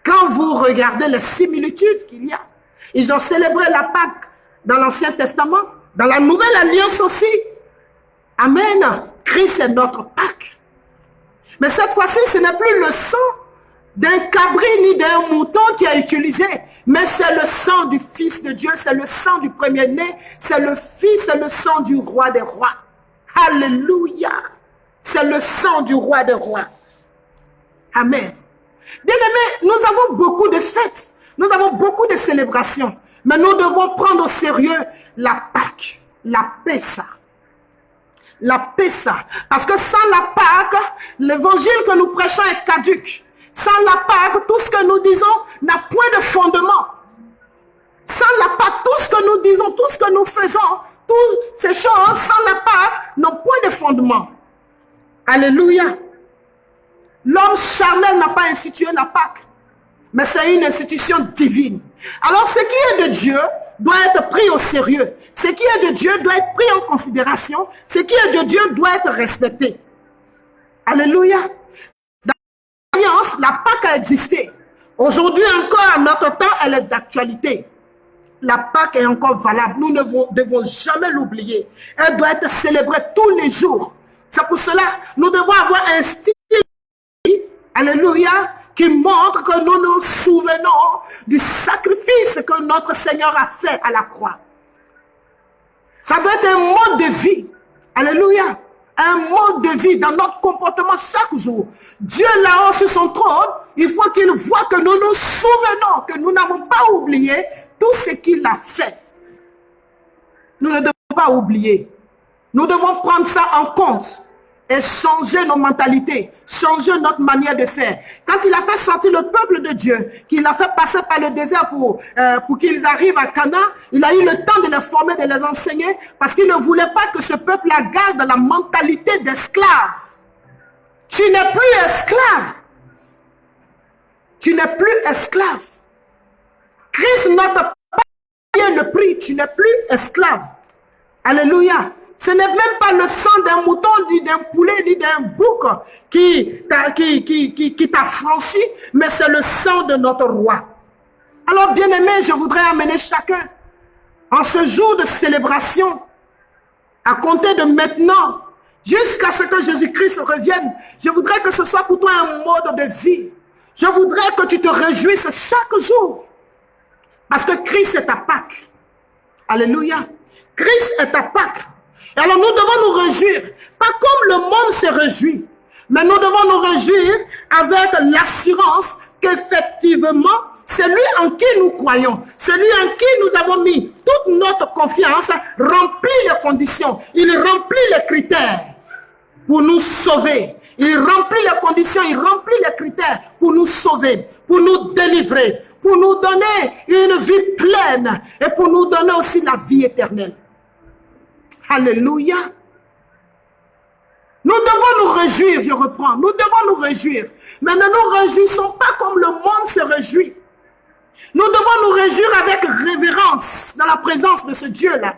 [SPEAKER 1] Quand vous regardez les similitudes qu'il y a, ils ont célébré la Pâques dans l'Ancien Testament, dans la Nouvelle Alliance aussi. Amen. Christ est notre Pâques. Mais cette fois-ci, ce n'est plus le sang d'un cabri ni d'un mouton qui est utilisé, mais c'est le sang du Fils de Dieu, c'est le sang du premier-né, c'est le Fils, c'est le sang du Roi des rois. Alléluia. C'est le sang du Roi des rois. Amen. Bien-aimés, nous avons beaucoup de fêtes, nous avons beaucoup de célébrations, mais nous devons prendre au sérieux la Pâque, la Pessa. La Pessa. Parce que sans la Pâque, l'évangile que nous prêchons est caduque. Sans la Pâque, tout ce que nous disons n'a point de fondement. Sans la Pâque, tout ce que nous disons, tout ce que nous faisons, toutes ces choses, sans la Pâque, n'ont point de fondement. Alléluia. L'homme charnel n'a pas institué la Pâque, mais c'est une institution divine. Alors ce qui est de Dieu doit être pris au sérieux. Ce qui est de Dieu doit être pris en considération. Ce qui est de Dieu doit être respecté. Alléluia. Dans l'Alliance, la Pâque a existé. Aujourd'hui encore, à notre temps, elle est d'actualité. La Pâque est encore valable. Nous ne devons jamais l'oublier. Elle doit être célébrée tous les jours. C'est pour cela que nous devons avoir un style, alléluia, qui montre que nous nous souvenons du sacrifice que notre Seigneur a fait à la croix. Ça doit être un mode de vie. Alléluia. Un mode de vie dans notre comportement chaque jour. Dieu là-haut sur son trône, il faut qu'il voit que nous nous souvenons, que nous n'avons pas oublié tout ce qu'il a fait. Nous ne devons pas oublier. Nous devons prendre ça en compte et changer nos mentalités, changer notre manière de faire. Quand il a fait sortir le peuple de Dieu, qu'il a fait passer par le désert pour qu'ils arrivent à Canaan, il a eu le temps de les former, de les enseigner, parce qu'il ne voulait pas que ce peuple-là garde la mentalité d'esclave. Tu n'es plus esclave. Tu n'es plus esclave. Christ n'a pas payé le prix, tu n'es plus esclave. Alléluia. Ce n'est même pas le sang d'un mouton, ni d'un poulet, ni d'un bouc qui t'a franchi, mais c'est le sang de notre roi. Alors, bien-aimés, je voudrais amener chacun, en ce jour de célébration, à compter de maintenant, jusqu'à ce que Jésus-Christ revienne, je voudrais que ce soit pour toi un mode de vie. Je voudrais que tu te réjouisses chaque jour, parce que Christ est ta Pâque. Alléluia. Christ est ta Pâque. Et alors nous devons nous réjouir, pas comme le monde se réjouit, mais nous devons nous réjouir avec l'assurance qu'effectivement, celui en qui nous croyons, celui en qui nous avons mis toute notre confiance, remplit les conditions, il remplit les critères pour nous sauver. Il remplit les conditions, il remplit les critères pour nous sauver, pour nous délivrer, pour nous donner une vie pleine et pour nous donner aussi la vie éternelle. Alléluia. Nous devons nous réjouir, je reprends. Nous devons nous réjouir. Mais ne nous réjouissons pas comme le monde se réjouit. Nous devons nous réjouir avec révérence dans la présence de ce Dieu-là.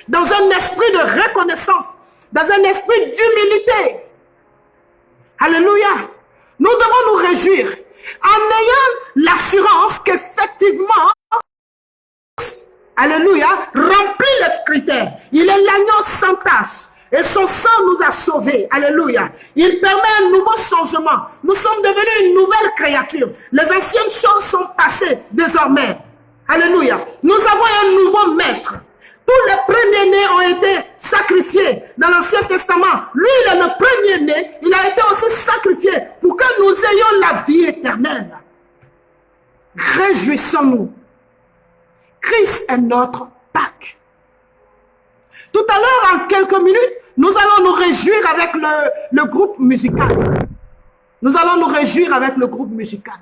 [SPEAKER 1] Dans un esprit de reconnaissance. Dans un esprit d'humilité. Alléluia. Nous devons nous réjouir en ayant l'assurance qu'effectivement, alléluia, remplit les critères. Il est l'agneau sans tache. Et son sang nous a sauvés. Alléluia. Il permet un nouveau changement. Nous sommes devenus une nouvelle créature. Les anciennes choses sont passées désormais. Alléluia. Nous avons un nouveau maître. Tous les premiers-nés ont été sacrifiés dans l'Ancien Testament. Lui, il est le premier-né. Il a été aussi sacrifié pour que nous ayons la vie éternelle. Réjouissons-nous. Christ est notre Pâques. Tout à l'heure, en quelques minutes, nous allons nous réjouir avec le groupe musical. Nous allons nous réjouir avec le groupe musical.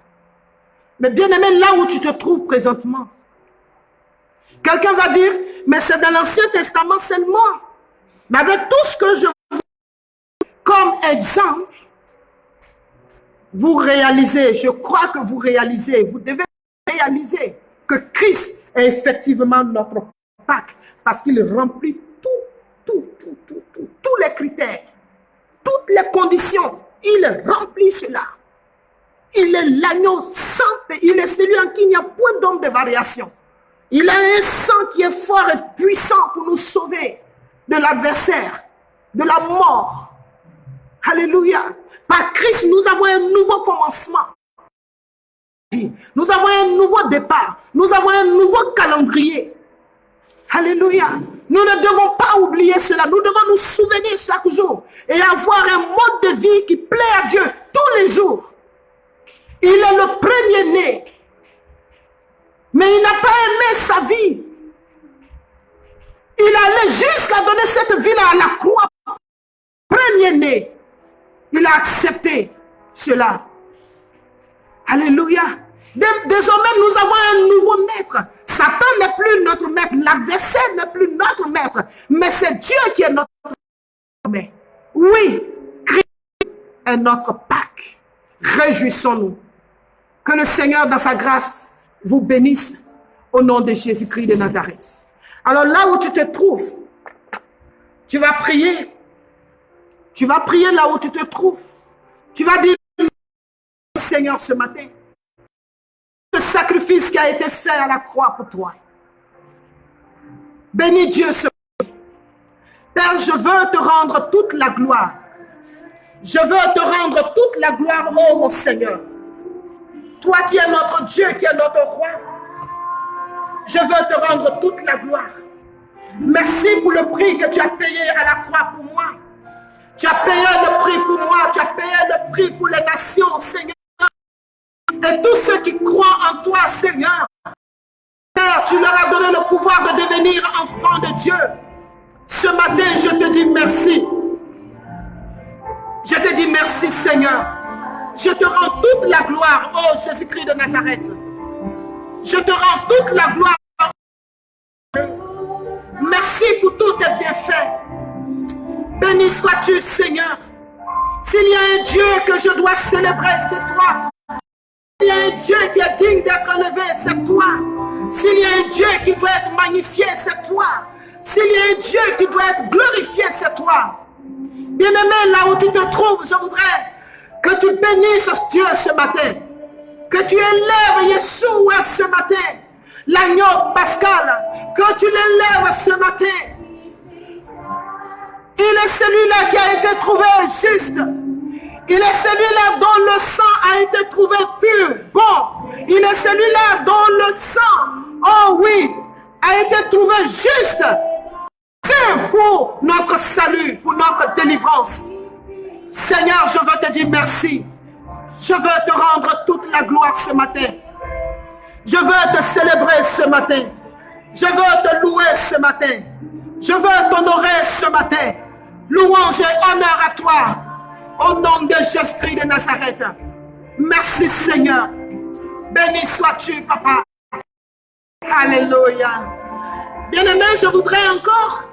[SPEAKER 1] Mais bien aimé, là où tu te trouves présentement, quelqu'un va dire, mais c'est dans l'Ancien Testament seulement. Mais avec tout ce que je vous comme exemple, vous réalisez, je crois que vous réalisez, vous devez réaliser que Christ est effectivement notre Pâques parce qu'il remplit tous les critères, toutes les conditions. Il remplit cela. Il est l'agneau sans péché. Il est celui en qui il n'y a point d'ombre de variation. Il a un sang qui est fort et puissant pour nous sauver de l'adversaire, de la mort. Alléluia. Par Christ, nous avons un nouveau commencement. Nous avons un nouveau départ. Nous avons un nouveau calendrier. Alléluia. Nous ne devons pas oublier cela. Nous devons nous souvenir chaque jour et avoir un mode de vie qui plaît à Dieu tous les jours. Il est le premier-né. Mais il n'a pas aimé sa vie. Il allait jusqu'à donner cette vie-là à la croix. Premier-né. Il a accepté cela. Alléluia. Désormais, nous avons un nouveau maître. Satan n'est plus notre maître. L'adversaire n'est plus notre maître. Mais c'est Dieu qui est notre maître. Oui, Christ est notre Pâques. Réjouissons-nous. Que le Seigneur, dans sa grâce, vous bénisse au nom de Jésus-Christ de Nazareth. Alors là où tu te trouves, tu vas prier. Tu vas prier là où tu te trouves. Tu vas dire, Seigneur, ce matin, le sacrifice qui a été fait à la croix pour toi. Bénis Dieu ce matin. Père, je veux te rendre toute la gloire. Je veux te rendre toute la gloire, oh mon Seigneur. Toi qui es notre Dieu, qui est notre roi. Je veux te rendre toute la gloire. Merci pour le prix que tu as payé à la croix pour moi. Tu as payé le prix pour moi. Tu as payé le prix pour les nations, Seigneur. Et tous ceux qui croient en toi, Seigneur. Père, tu leur as donné le pouvoir de devenir enfants de Dieu. Ce matin, je te dis merci. Je te dis merci, Seigneur. Je te rends toute la gloire, oh Jésus-Christ de Nazareth. Je te rends toute la gloire. Merci pour tous tes bienfaits. Béni sois-tu, Seigneur. S'il y a un Dieu que je dois célébrer, c'est toi. S'il y a un Dieu qui est digne d'être élevé, c'est toi. S'il y a un Dieu qui doit être magnifié, c'est toi. S'il y a un Dieu qui doit être glorifié, c'est toi. Bien-aimé, là où tu te trouves, je voudrais que tu bénisses Dieu ce matin. Que tu élèves Yeshua ce matin. L'agneau pascal. Que tu l'élèves ce matin. Il est celui-là qui a été trouvé juste. Il est celui-là dont le sang a été trouvé pur, bon. Il est celui-là dont le sang, oh oui, a été trouvé juste. Pour notre salut, pour notre délivrance. Seigneur, je veux te dire merci. Je veux te rendre toute la gloire ce matin. Je veux te célébrer ce matin. Je veux te louer ce matin. Je veux t'honorer ce matin. Louange et honneur à toi. Au nom de Jésus-Christ de Nazareth. Merci Seigneur. Béni sois-tu, Papa. Alléluia. Bien-aimé, je voudrais encore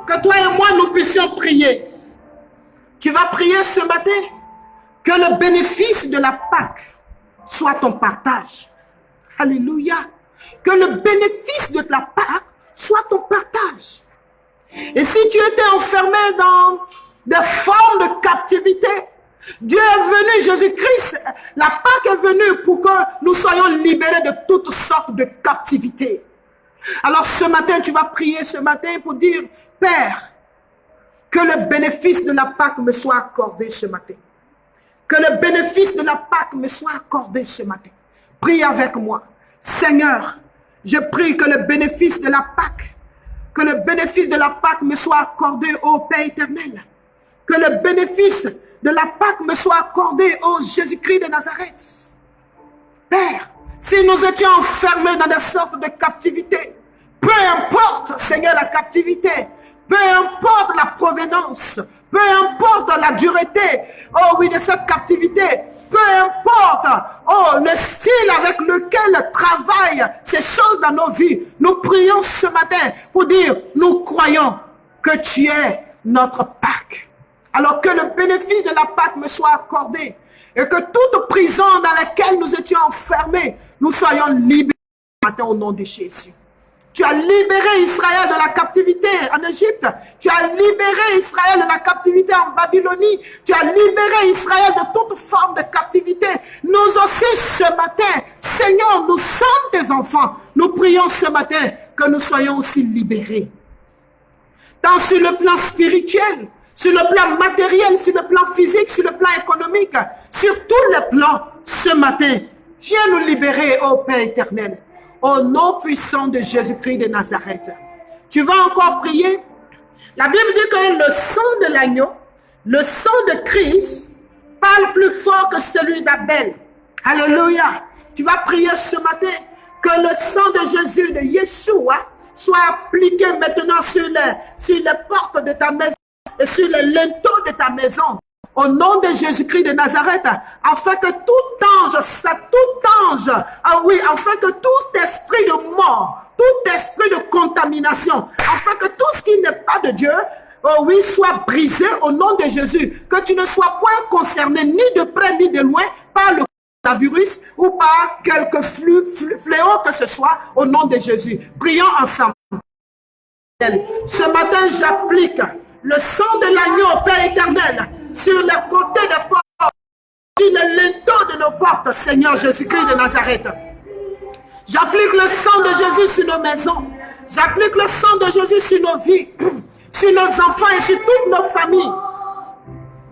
[SPEAKER 1] que toi et moi nous puissions prier. Tu vas prier ce matin que le bénéfice de la Pâque soit ton partage. Alléluia. Que le bénéfice de la Pâque soit ton partage. Et si tu étais enfermé dans des formes de captivité, Dieu est venu, Jésus-Christ, la Pâque est venue pour que nous soyons libérés de toutes sortes de captivités. Alors ce matin, tu vas prier ce matin pour dire, Père, que le bénéfice de la Pâque me soit accordé ce matin. Que le bénéfice de la Pâque me soit accordé ce matin. Prie avec moi. Seigneur, je prie que le bénéfice de la Pâque, me soit accordé au Père éternel. Que le bénéfice de la Pâque me soit accordé au Jésus-Christ de Nazareth. Père, si nous étions enfermés dans des sortes de captivité, peu importe, Seigneur, la captivité, peu importe la provenance, peu importe la dureté, oh oui, de cette captivité, peu importe, oh, le style avec lequel travaillent ces choses dans nos vies, nous prions ce matin pour dire, nous croyons que tu es notre Pâque. Alors que le bénéfice de la Pâque me soit accordé et que toute prison dans laquelle nous étions enfermés, nous soyons libérés ce matin au nom de Jésus. Tu as libéré Israël de la captivité en Égypte. Tu as libéré Israël de la captivité en Babylonie. Tu as libéré Israël de toute forme de captivité. Nous aussi ce matin, Seigneur, nous sommes tes enfants. Nous prions ce matin que nous soyons aussi libérés. Tant sur le plan spirituel, sur le plan matériel, sur le plan physique, sur le plan économique, sur tous les plans, ce matin, viens nous libérer, ô Père éternel. Au nom puissant de Jésus-Christ de Nazareth. Tu vas encore prier. La Bible dit que le sang de l'agneau, le sang de Christ, parle plus fort que celui d'Abel. Alléluia. Tu vas prier ce matin que le sang de Jésus, de Yeshua, soit appliqué maintenant sur les portes de ta maison et sur les linteaux de ta maison. Au nom de Jésus-Christ de Nazareth, afin que tout ange, afin que tout esprit de mort, tout esprit de contamination, afin que tout ce qui n'est pas de Dieu, soit brisé au nom de Jésus. Que tu ne sois point concerné ni de près ni de loin par le coronavirus ou par quelque fléau que ce soit au nom de Jésus. Prions ensemble. Ce matin, j'applique le sang de l'agneau, Père éternel, sur les côtés des portes, sur les linteaux de nos portes, Seigneur Jésus-Christ de Nazareth. J'applique le sang de Jésus sur nos maisons. J'applique le sang de Jésus sur nos vies, sur nos enfants et sur toutes nos familles.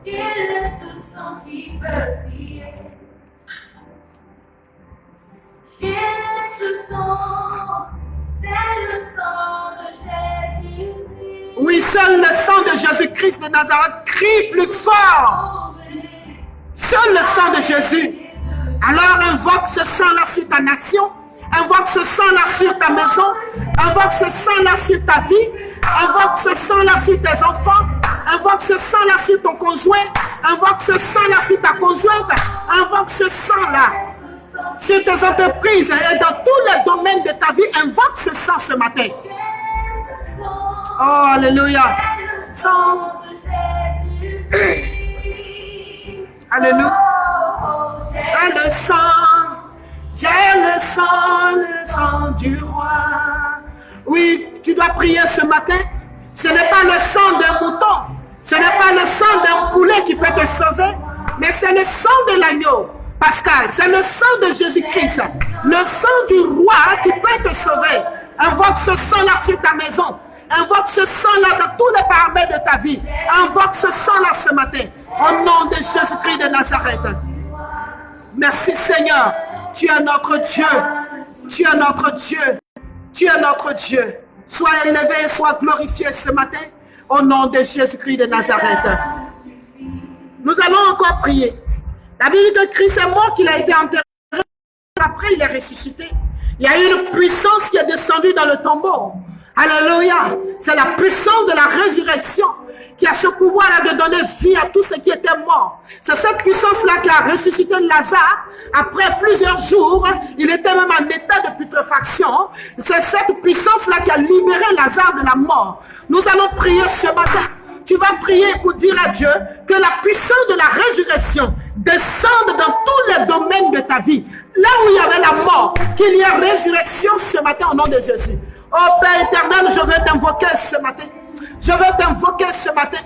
[SPEAKER 1] Il est ce sang qui peut prier. Il est ce sang, c'est le sang de Jésus. Oui, seul le sang de Jésus-Christ de Nazareth crie plus fort. Seul le sang de Jésus. Alors invoque ce sang-là sur ta nation. Invoque ce sang-là sur ta maison. Invoque ce sang-là sur ta vie. Invoque ce sang-là sur tes enfants. Invoque ce sang-là sur ton conjoint. Invoque ce sang-là sur ta conjointe. Invoque ce sang-là sur tes entreprises et dans tous les domaines de ta vie. Invoque ce sang ce matin. Oh, alléluia. Sang de Jésus. Alléluia. Le sang du roi. Oui, tu dois prier ce matin. Ce n'est pas le sang d'un mouton. Ce n'est pas le sang d'un poulet qui peut te sauver. Mais c'est le sang de l'agneau. Pascal, c'est le sang de Jésus-Christ. Le sang du roi qui peut te sauver. Invoque ce sang-là sur ta maison. Invoque ce sang-là dans tous les paramètres de ta vie. Invoque ce sang-là ce matin. Au nom de Jésus-Christ de Nazareth. Merci Seigneur. Tu es notre Dieu. Tu es notre Dieu. Tu es notre Dieu. Sois élevé et sois glorifié ce matin. Au nom de Jésus-Christ de Nazareth. Nous allons encore prier. La Bible dit que Christ est mort, qu'il a été enterré. Après, il est ressuscité. Il y a eu une puissance qui est descendue dans le tombeau. Alléluia. C'est la puissance de la résurrection qui a ce pouvoir-là de donner vie à tout ce qui était mort. C'est cette puissance-là qui a ressuscité Lazare. Après plusieurs jours, il était même en état de putréfaction. C'est cette puissance-là qui a libéré Lazare de la mort. Nous allons prier ce matin. Tu vas prier pour dire à Dieu que la puissance de la résurrection descende dans tous les domaines de ta vie. Là où il y avait la mort, qu'il y ait résurrection ce matin au nom de Jésus. Oh Père éternel, je vais t'invoquer ce matin. Je vais t'invoquer ce matin.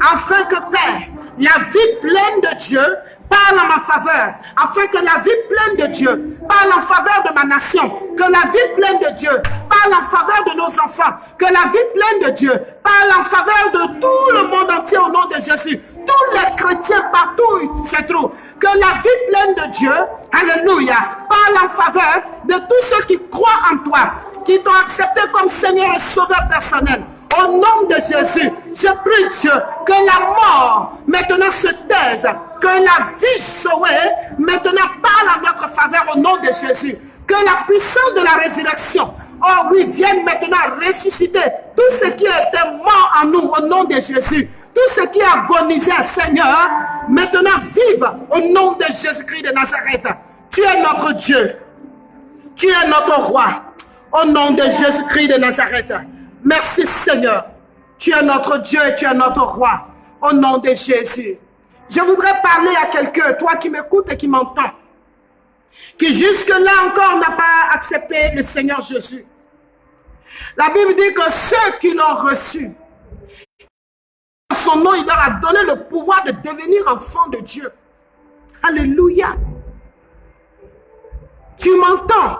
[SPEAKER 1] Afin que Père, la vie pleine de Dieu parle en ma faveur, afin que la vie pleine de Dieu parle en faveur de ma nation, que la vie pleine de Dieu parle en faveur de nos enfants, que la vie pleine de Dieu parle en faveur de tout le monde entier au nom de Jésus, tous les chrétiens partout où ils se trouvent, que la vie pleine de Dieu, alléluia, parle en faveur de tous ceux qui croient en toi, qui t'ont accepté comme Seigneur et Sauveur personnel. Au nom de Jésus, je prie Dieu que la mort maintenant se taise, que la vie sauvée maintenant parle en notre faveur au nom de Jésus, que la puissance de la résurrection, oh oui, vienne maintenant ressusciter tout ce qui était mort en nous au nom de Jésus, tout ce qui agonisait, Seigneur, maintenant vive au nom de Jésus-Christ de Nazareth. Tu es notre Dieu, tu es notre roi, au nom de Jésus-Christ de Nazareth. Merci Seigneur, tu es notre Dieu et tu es notre roi, au nom de Jésus. Je voudrais parler à quelqu'un, toi qui m'écoutes et qui m'entends, qui jusque-là encore n'a pas accepté le Seigneur Jésus. La Bible dit que ceux qui l'ont reçu, en son nom, il leur a donné le pouvoir de devenir enfants de Dieu. Alléluia. Tu m'entends?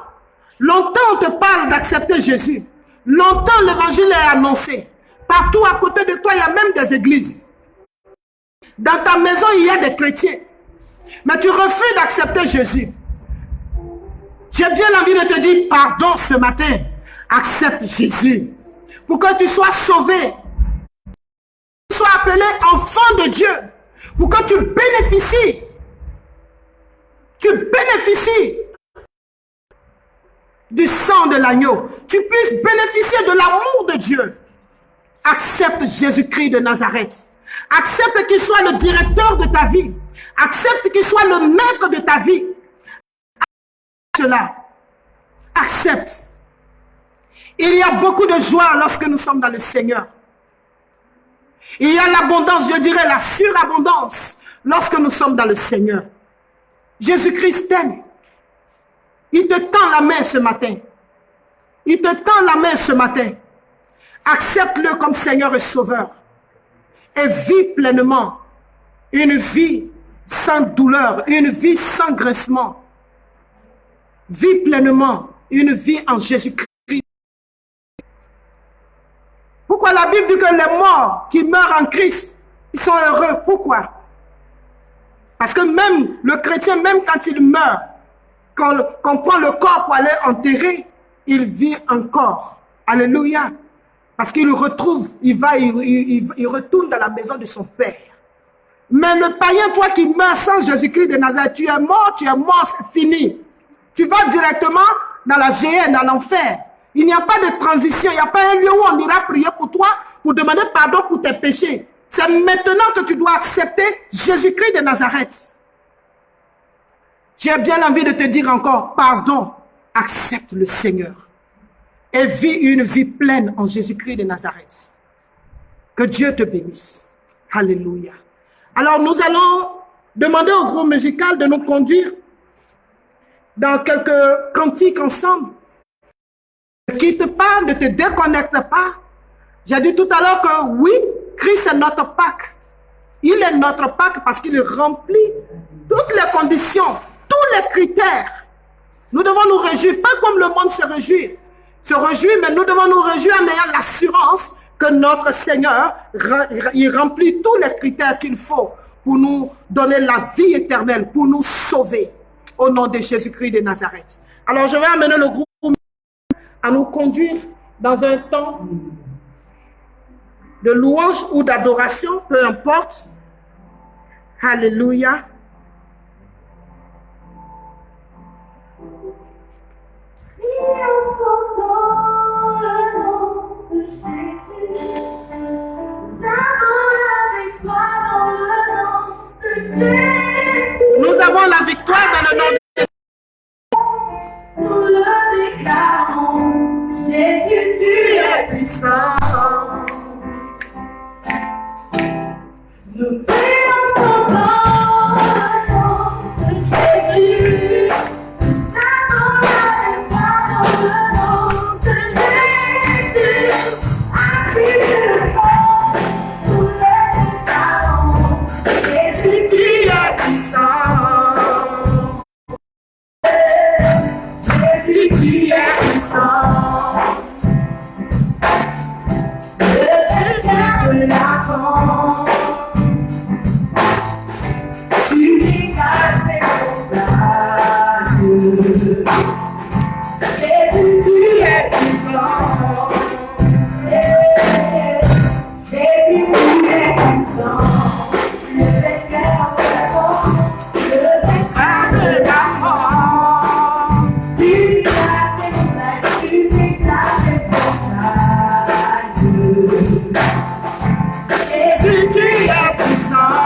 [SPEAKER 1] Longtemps on te parle d'accepter Jésus. Longtemps l'évangile est annoncé. Partout à côté de toi, il y a même des églises. Dans ta maison, il y a des chrétiens. Mais tu refuses d'accepter Jésus. J'ai bien envie de te dire pardon ce matin. Accepte Jésus. Pour que tu sois sauvé. Que tu sois appelé enfant de Dieu. Pour que tu bénéficies. Tu bénéficies du sang de l'agneau. Tu puisses bénéficier de l'amour de Dieu. Accepte Jésus-Christ de Nazareth. Accepte qu'il soit le directeur de ta vie. Accepte qu'il soit le maître de ta vie. Accepte cela. Accepte. Il y a beaucoup de joie lorsque nous sommes dans le Seigneur. Il y a l'abondance, je dirais la surabondance, lorsque nous sommes dans le Seigneur. Jésus-Christ t'aime. Il te tend la main ce matin. Il te tend la main ce matin. Accepte-le comme Seigneur et Sauveur. Et vis pleinement une vie sans douleur, une vie sans grincement. Vis pleinement une vie en Jésus-Christ. Pourquoi la Bible dit que les morts qui meurent en Christ, ils sont heureux? Pourquoi? Parce que même le chrétien, même quand il meurt, quand on prend le corps pour aller enterrer, il vit encore. Alléluia. Parce qu'il retrouve, il retourne dans la maison de son Père. Mais le païen, toi qui meurs sans Jésus-Christ de Nazareth, tu es mort, c'est fini. Tu vas directement dans la géhenne, dans l'enfer. Il n'y a pas de transition, il n'y a pas un lieu où on ira prier pour toi, pour demander pardon pour tes péchés. C'est maintenant que tu dois accepter Jésus-Christ de Nazareth. J'ai bien envie de te dire encore, pardon, accepte le Seigneur. Et vis une vie pleine en Jésus-Christ de Nazareth. Que Dieu te bénisse. Alléluia. Alors nous allons demander au groupe musical de nous conduire dans quelques cantiques ensemble. Ne quitte pas, ne te déconnecte pas. J'ai dit tout à l'heure que oui, Christ est notre Pâques. Il est notre Pâques parce qu'il remplit toutes les conditions, tous les critères. Nous devons nous réjouir, pas comme le monde se réjouit, mais nous devons nous réjouir en ayant l'assurance que notre Seigneur, il remplit tous les critères qu'il faut pour nous donner la vie éternelle, pour nous sauver, au nom de Jésus-Christ de Nazareth. Alors je vais amener le groupe à nous conduire dans un temps de louange ou d'adoration, peu importe. Alléluia. Nous avons la victoire dans le nom de Jésus. Nous le déclarons, Jésus, tu es puissant. Nous triomphons dans le nom de Jésus. Nous avons la victoire dans le nom de Jésus. À qui le corps, nous le déclarons. tu es puissant. Le Seigneur de l'avant. Tu dégages tes combats. Jésus, tu es puissant. Jésus, tu es puissant. Le Seigneur de l'avant. Le Seigneur de l'avant. Tu dégages tes combats. Tu dégages tes combats. Jésus, tu es puissant.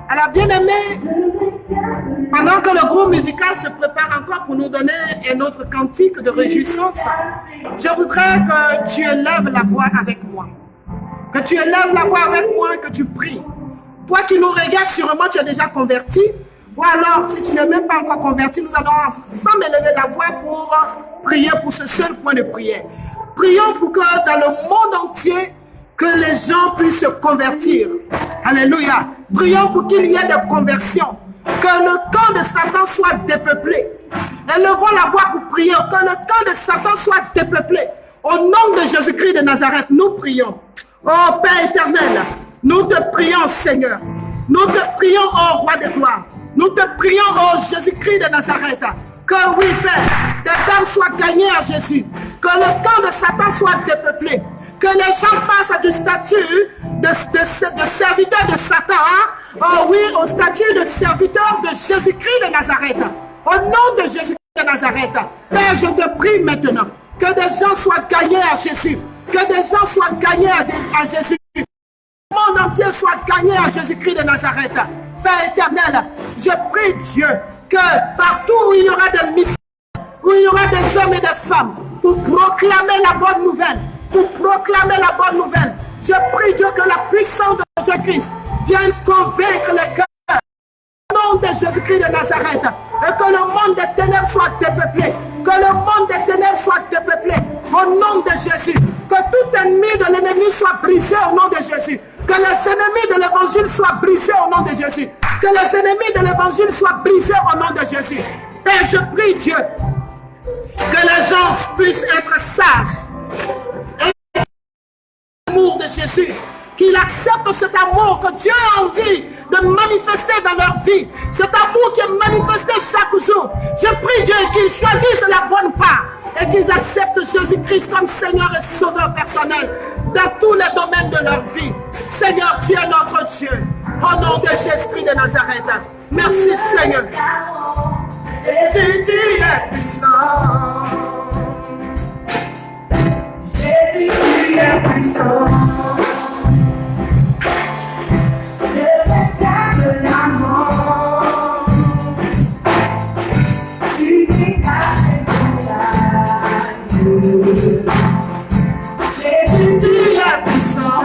[SPEAKER 1] Alors, bien-aimés, pendant que le groupe musical se prépare encore pour nous donner un autre cantique de réjouissance, je voudrais que tu élèves la voix avec moi. Que tu élèves la voix avec moi et que tu pries. Toi qui nous regardes, sûrement tu es déjà converti. Ou alors, si tu n'es même pas encore converti, nous allons ensemble élever la voix pour prier pour ce seul point de prière. Prions pour que dans le monde entier, que les gens puissent se convertir. Alléluia. Prions pour qu'il y ait des conversions. Que le camp de Satan soit dépeuplé. Élevons la voix pour prier. Que le camp de Satan soit dépeuplé. Au nom de Jésus-Christ de Nazareth, nous prions. Oh Père éternel, nous te prions Seigneur. Nous te prions, oh Roi de gloire. Nous te prions, oh Jésus-Christ de Nazareth. Que oui Père, des âmes soient gagnées à Jésus. Que le camp de Satan soit dépeuplé. Que les gens passent du statut de serviteur de Satan, oh oui, au statut de serviteur de Jésus-Christ de Nazareth. Au nom de Jésus-Christ de Nazareth, Père, je te prie maintenant que des gens soient gagnés à Jésus. Que des gens soient gagnés à Jésus. Que le monde entier soit gagné à Jésus-Christ de Nazareth. Père éternel, je prie Dieu que partout où il y aura des missions, où il y aura des hommes et des femmes, pour proclamer la bonne nouvelle, pour proclamer la bonne nouvelle. Je prie Dieu que la puissance de Jésus-Christ vienne convaincre les cœurs au nom de Jésus-Christ de Nazareth et que le monde des ténèbres soit dépeuplé. Que le monde des ténèbres soit dépeuplé au nom de Jésus. Que tout ennemi de l'ennemi soit brisé au nom de Jésus. Que les ennemis de l'évangile soient brisés au nom de Jésus. Que les ennemis de l'évangile soient brisés au nom de Jésus. Père, je prie Dieu que les gens puissent être sages et l'amour de Jésus, qu'ils acceptent cet amour que Dieu a envie de manifester dans leur vie, cet amour qui est manifesté chaque jour. Je prie Dieu qu'ils choisissent la bonne part et qu'ils acceptent Jésus-Christ comme Seigneur et Sauveur personnel dans tous les domaines de leur vie. Seigneur, tu es notre Dieu. Au nom de Jésus-Christ de Nazareth. Merci Seigneur. Jésus, tu es puissant. Jésus, tu es puissant. Je regarde la mort. Tu dégages Jésus, tu es puissant.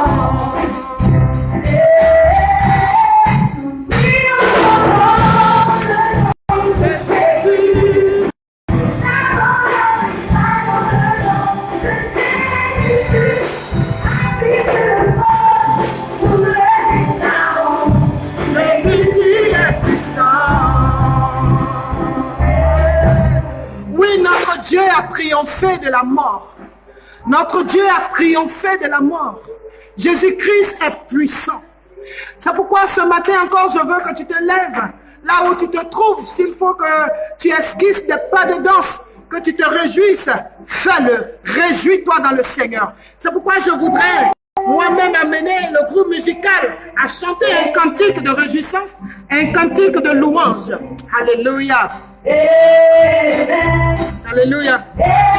[SPEAKER 1] Dieu a triomphé de la mort. Notre Dieu a triomphé de la mort. Jésus-Christ est puissant. C'est pourquoi ce matin encore, je veux que tu te lèves là où tu te trouves. S'il faut que tu esquisses des pas de danse, que tu te réjouisses, fais-le. Réjouis-toi dans le Seigneur. C'est pourquoi je voudrais moi-même amener le groupe musical à chanter un cantique de réjouissance, un cantique de louange. Alléluia. Amen. Alléluia. Amen.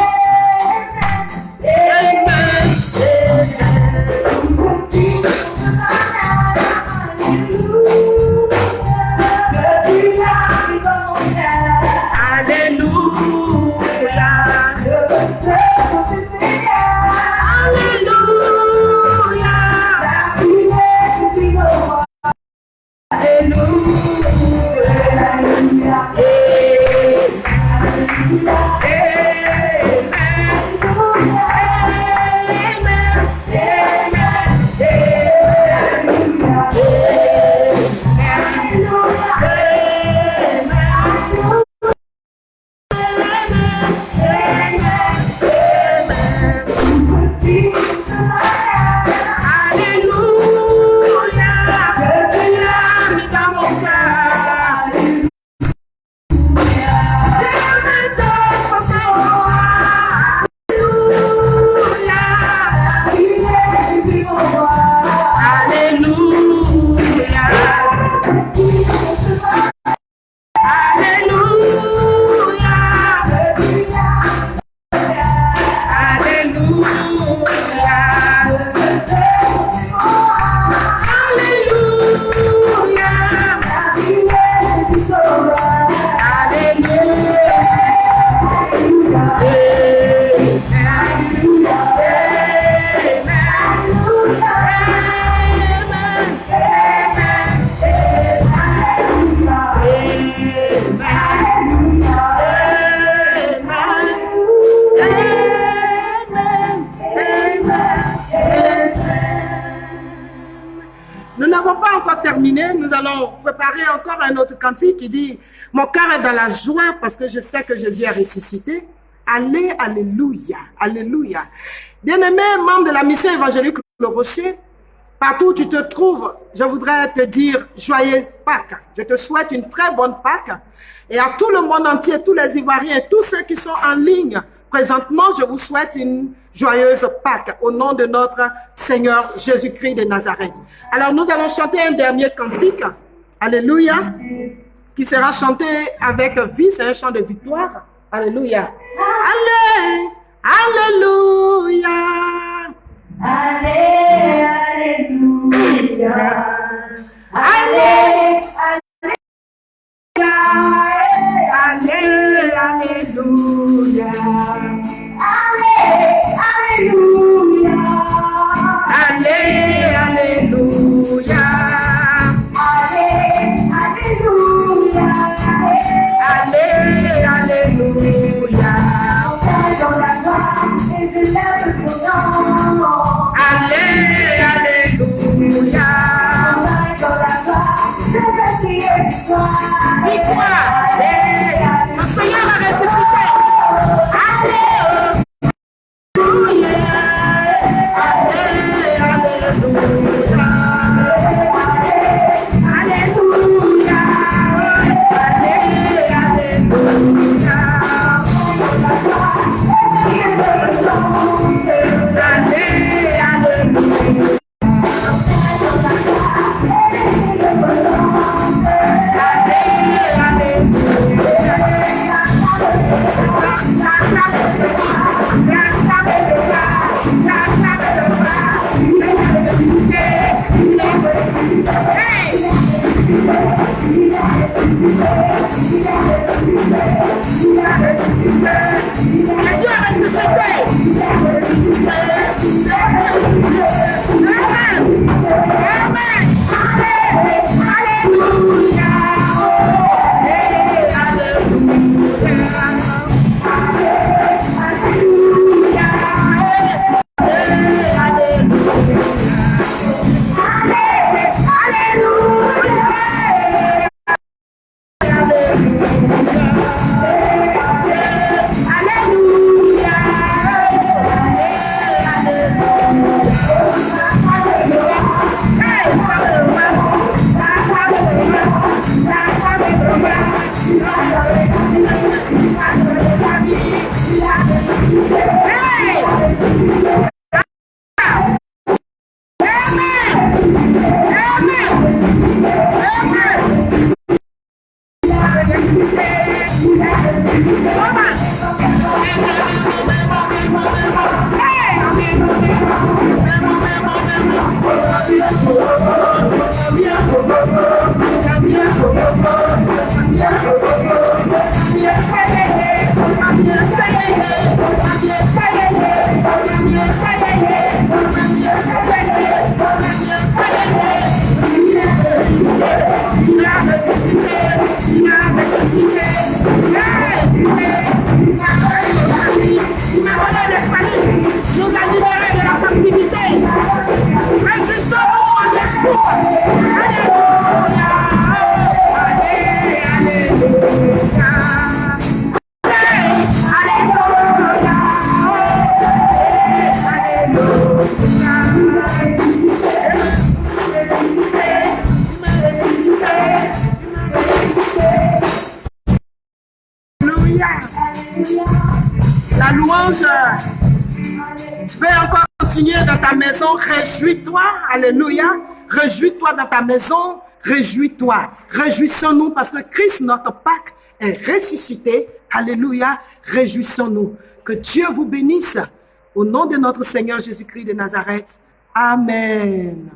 [SPEAKER 1] Nous allons préparer encore un autre cantique qui dit « Mon cœur est dans la joie parce que je sais que Jésus a ressuscité. » Allez, alléluia, alléluia. Bien-aimé, membre de la mission évangélique Le Rocher, partout où tu te trouves, je voudrais te dire joyeuse Pâques. Je te souhaite une très bonne Pâques. Et à tout le monde entier, tous les Ivoiriens, tous ceux qui sont en ligne, présentement, je vous souhaite une joyeuse Pâques au nom de notre Seigneur Jésus-Christ de Nazareth. Alors, nous allons chanter un dernier cantique, Alléluia, qui sera chanté avec vie, c'est un chant de victoire. Alléluia. Allez, Alléluia.
[SPEAKER 2] Allez, Alléluia. Allez,
[SPEAKER 1] Allez, Alléluia.
[SPEAKER 2] Allez, Alléluia.
[SPEAKER 1] Allez, Alléluia.
[SPEAKER 2] Allez, Alléluia.
[SPEAKER 1] Allez, Alléluia.
[SPEAKER 2] Dans la gloire et je lève ton nom.
[SPEAKER 1] Allez, Alléluia.
[SPEAKER 2] Dans la gloire, je veux crier victoire.
[SPEAKER 1] Victoire. Nous Jésus a ressuscité. Amen. Amen. Alléluia. La louange peut encore continuer dans ta maison. Réjouis-toi. Alléluia. Réjouis-toi dans ta maison. Réjouis-toi. Réjouissons-nous parce que Christ, notre Pâque, est ressuscité. Alléluia. Réjouissons-nous. Que Dieu vous bénisse. Au nom de notre Seigneur Jésus-Christ de Nazareth. Amen.